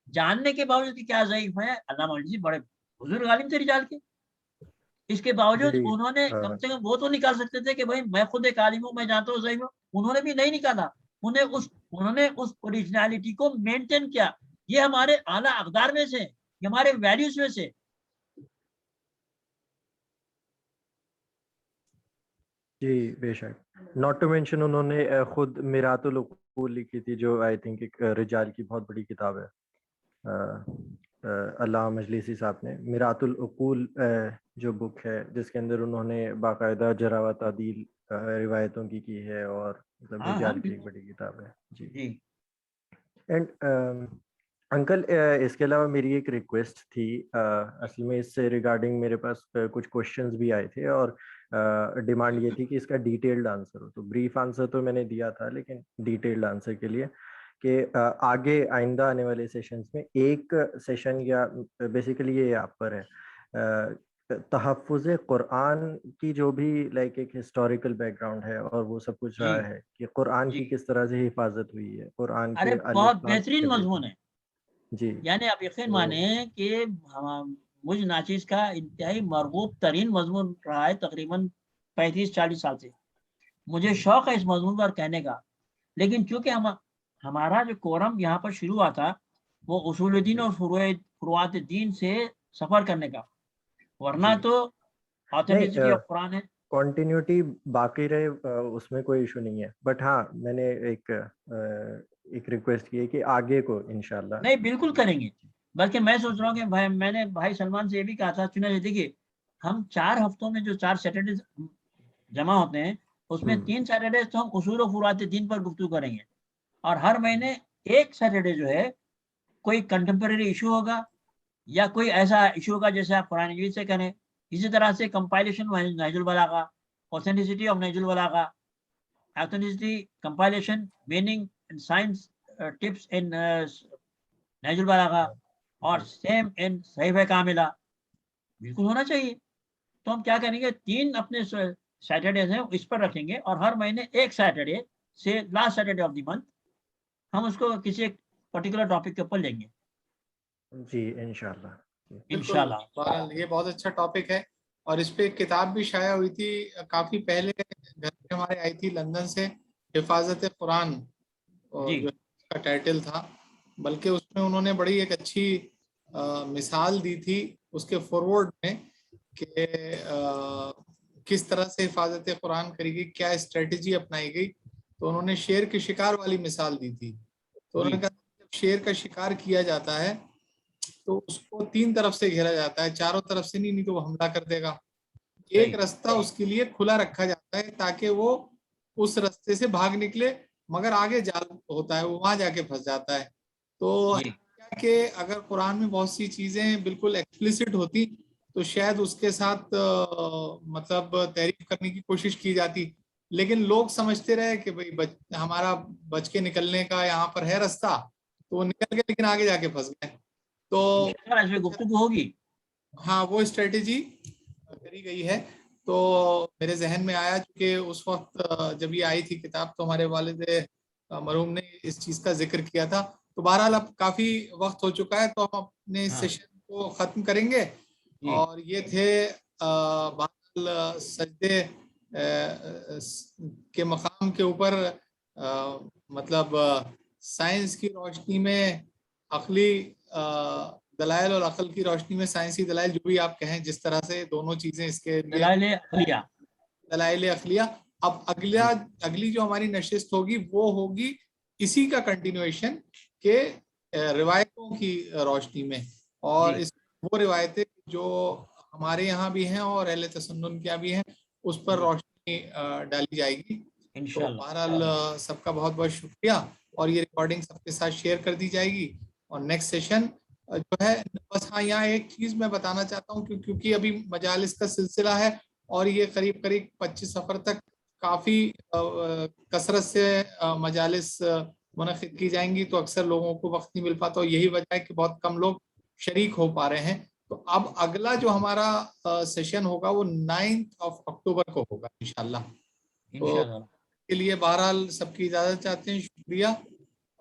Speaker 1: جاننے کے باوجود کہ کیا ضعیف ہے، علامہ مولوی بڑے بزرگ عالم تھے رجال کے، اس کے باوجود انہوں نے کم سے کم وہ تو نکال سکتے تھے کہ بھائی میں خود ایک عالم ہوں، میں جانتا ہوں ضعیف ہوں. انہوں نے بھی نہیں نکالا، انہوں نے اس اوریجنلٹی کو مینٹین کیا. یہ ہمارے اعلیٰ اقدار میں سے، یہ ہمارے ویلیوز میں سے.
Speaker 4: جی بے شک. ناٹ ٹو مینشن انہوں نے خود میرات العقول لکھی تھی، جو آئی تھنک ایک رجال کی بہت بڑی کتاب ہے. علامہ مجلسی صاحب نے میرات العقول جو بک ہے، جس کے اندر انہوں نے باقاعدہ جرح و تعدیل روایتوں کی ہے، اور مطلب رجال کی ایک بڑی کتاب ہے. جی. اینڈ انکل اس کے علاوہ میری ایک ریکویسٹ تھی، اصل میں اس سے ریگارڈنگ میرے پاس کچھ کوشچنز بھی آئے تھے، اور ڈیمانڈ یہ تھی کہ اس کا ڈیٹیلڈ آنسر ہو. تو بریف آنسر تو میں نے دیا تھا، لیکن ڈیٹیلڈ آنسر کے لیے کہ آگے آئندہ آنے والے سیشنز میں ایک سیشن، یا بیسیکلی یہ آپ پر ہے، تحفظ قرآن کی جو بھی لائک ایک ہسٹوریکل بیک گراؤنڈ ہے اور وہ سب کچھ رہا ہے کہ قرآن کی کس طرح سے حفاظت ہوئی ہے، قرآن کے
Speaker 1: بہت بہترین مضمون ہے.
Speaker 4: جی
Speaker 1: یعنی آپ یقین مانیں کہ مجھ ناچیز کا انتہائی مرغوب ترین مضمون رہا ہے تقریباً 35-40 سال سے. مجھے شوق ہے اس مضمون پر کہنے کا، لیکن چونکہ ہمارا جو کورم یہاں پر شروع ہوا تھا وہ اصول دین اور فروعات دین سے سفر کرنے کا، ورنہ تو آتھینٹسٹی آف قرآن ہے.
Speaker 4: کنٹینیوٹی باقی رہے، اس میں کوئی ایشو نہیں ہے، بٹ ہاں میں نے ایک ریکویسٹ کی ہے کہ آگے کو انشاءاللہ.
Speaker 1: نہیں بالکل کریں گے، بلکہ میں سوچ رہا ہوں کہ میں نے بھائی سلمان سے یہ بھی کہا تھا، چنانچہ دیکھیے ہم 4 ہفتوں میں جو 4 سیٹرڈیز جمع ہوتے ہیں اس میں 3 سیٹرڈیز تو ہم اصول و فروعات دین پر گفتگو کریں گے، اور ہر مہینے ایک سیٹرڈے جو ہے کوئی کنٹمپریری ایشو ہوگا یا کوئی ایسا ایشو ہوگا جیسے آپ قرآن مجید سے کریں. اسی طرح سے کمپائلیشن نہج البلاغہ، اوتھینٹسٹی آف نہج البلاغہ، authenticity compilation meaning and science tips in نہج البلاغہ، اور سیم ان صحیفہ کاملہ بالکل ہونا چاہیے. تو ہم کیا کریں گے، 3 اپنے سیٹرڈیز ہیں اس پر رکھیں گے، اور ہر مہینے ایک سیٹرڈے سے last Saturday of the month ہم اس کو کسی ایک پرٹیکولر ٹاپک کے اوپر لیں گے.
Speaker 4: جی انشاءاللہ.
Speaker 1: انشاءاللہ.
Speaker 2: یہ بہت اچھا ٹاپک ہے اور اس پہ ایک کتاب بھی شائع ہوئی تھی کافی پہلے, گھر میں ہمارے آئی تھی لندن سے, حفاظت قرآن جو کا ٹائٹل تھا, بلکہ اس میں انہوں نے بڑی ایک اچھی مثال دی تھی اس کے فارورڈ میں کہ کس طرح سے حفاظت قرآن کری گئی, کیا اسٹریٹجی اپنائی گئی. تو انہوں نے شیر کے شکار والی مثال دی تھی. تو انہوں نے کہا جب شیر کا شکار کیا جاتا ہے تو اس کو 3 طرف سے گھیرا جاتا ہے, چاروں طرف سے نہیں تو وہ حملہ کر دے گا. ایک رستہ اس کے لیے کھلا رکھا جاتا ہے تاکہ وہ اس رستے سے بھاگ نکلے, مگر آگے جال ہوتا ہے, وہ وہاں جا کے پھنس جاتا ہے. تو کہ اگر قرآن میں بہت سی چیزیں بالکل ایکسپلیسٹ ہوتی تو شاید اس کے ساتھ مطلب تحریف کرنے کی کوشش کی جاتی, لیکن لوگ سمجھتے رہے کہ بھئی ہمارا بچ کے نکلنے کا یہاں پر ہے رستہ, تو وہ نکل گئے لیکن آگے جا کے پھنس گئے. تو
Speaker 1: گفتگو ہوگی.
Speaker 2: ہاں وہ اسٹریٹجی کری گئی ہے. تو میرے ذہن میں آیا چونکہ اس وقت جب یہ آئی تھی کتاب تو ہمارے والد مرحوم نے اس چیز کا ذکر کیا تھا. تو بہرحال اب کافی وقت ہو چکا ہے تو ہم اپنے سیشن کو ختم کریں گے. اور یہ تھے بہرحال سجدے کے مقام کے اوپر مطلب سائنس کی روشنی میں عقلی دلائل اور عقل کی روشنی میں سائنسی دلائل, جو بھی آپ کہیں جس طرح سے دونوں چیزیں اس کے دلائل عقلیہ. اب اگلی جو ہماری نشست ہوگی وہ ہوگی اسی کا کنٹینویشن کے روایتوں کی روشنی میں, اور اس وہ روایتیں جو ہمارے یہاں بھی ہیں اور اہل تسنن کے یہاں بھی ہیں اس پر روشنی ڈالی جائے گی. تو بہرحال سب کا بہت بہت شکریہ, اور یہ ریکارڈنگ سب کے ساتھ شیئر کر دی جائے گی. اور نیکسٹ سیشن جو ہے بس ہاں یہاں ایک چیز میں بتانا چاہتا ہوں کیونکہ ابھی مجالس کا سلسلہ ہے اور یہ قریب 25 سفر تک کافی کثرت سے مجالس منعقد کی جائیں گی, تو اکثر لوگوں کو وقت نہیں مل پاتا, اور یہی وجہ ہے کہ بہت کم لوگ شریک ہو پا رہے ہیں. تو اب اگلا جو ہمارا سیشن ہوگا وہ 9 اکتوبر کو ہوگا انشاءاللہ. تو کے لیے بہرحال سب کی اجازت چاہتے ہیں. شکریہ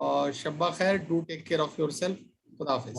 Speaker 2: اور شب خیر. Do take care of your self. خدا حافظ.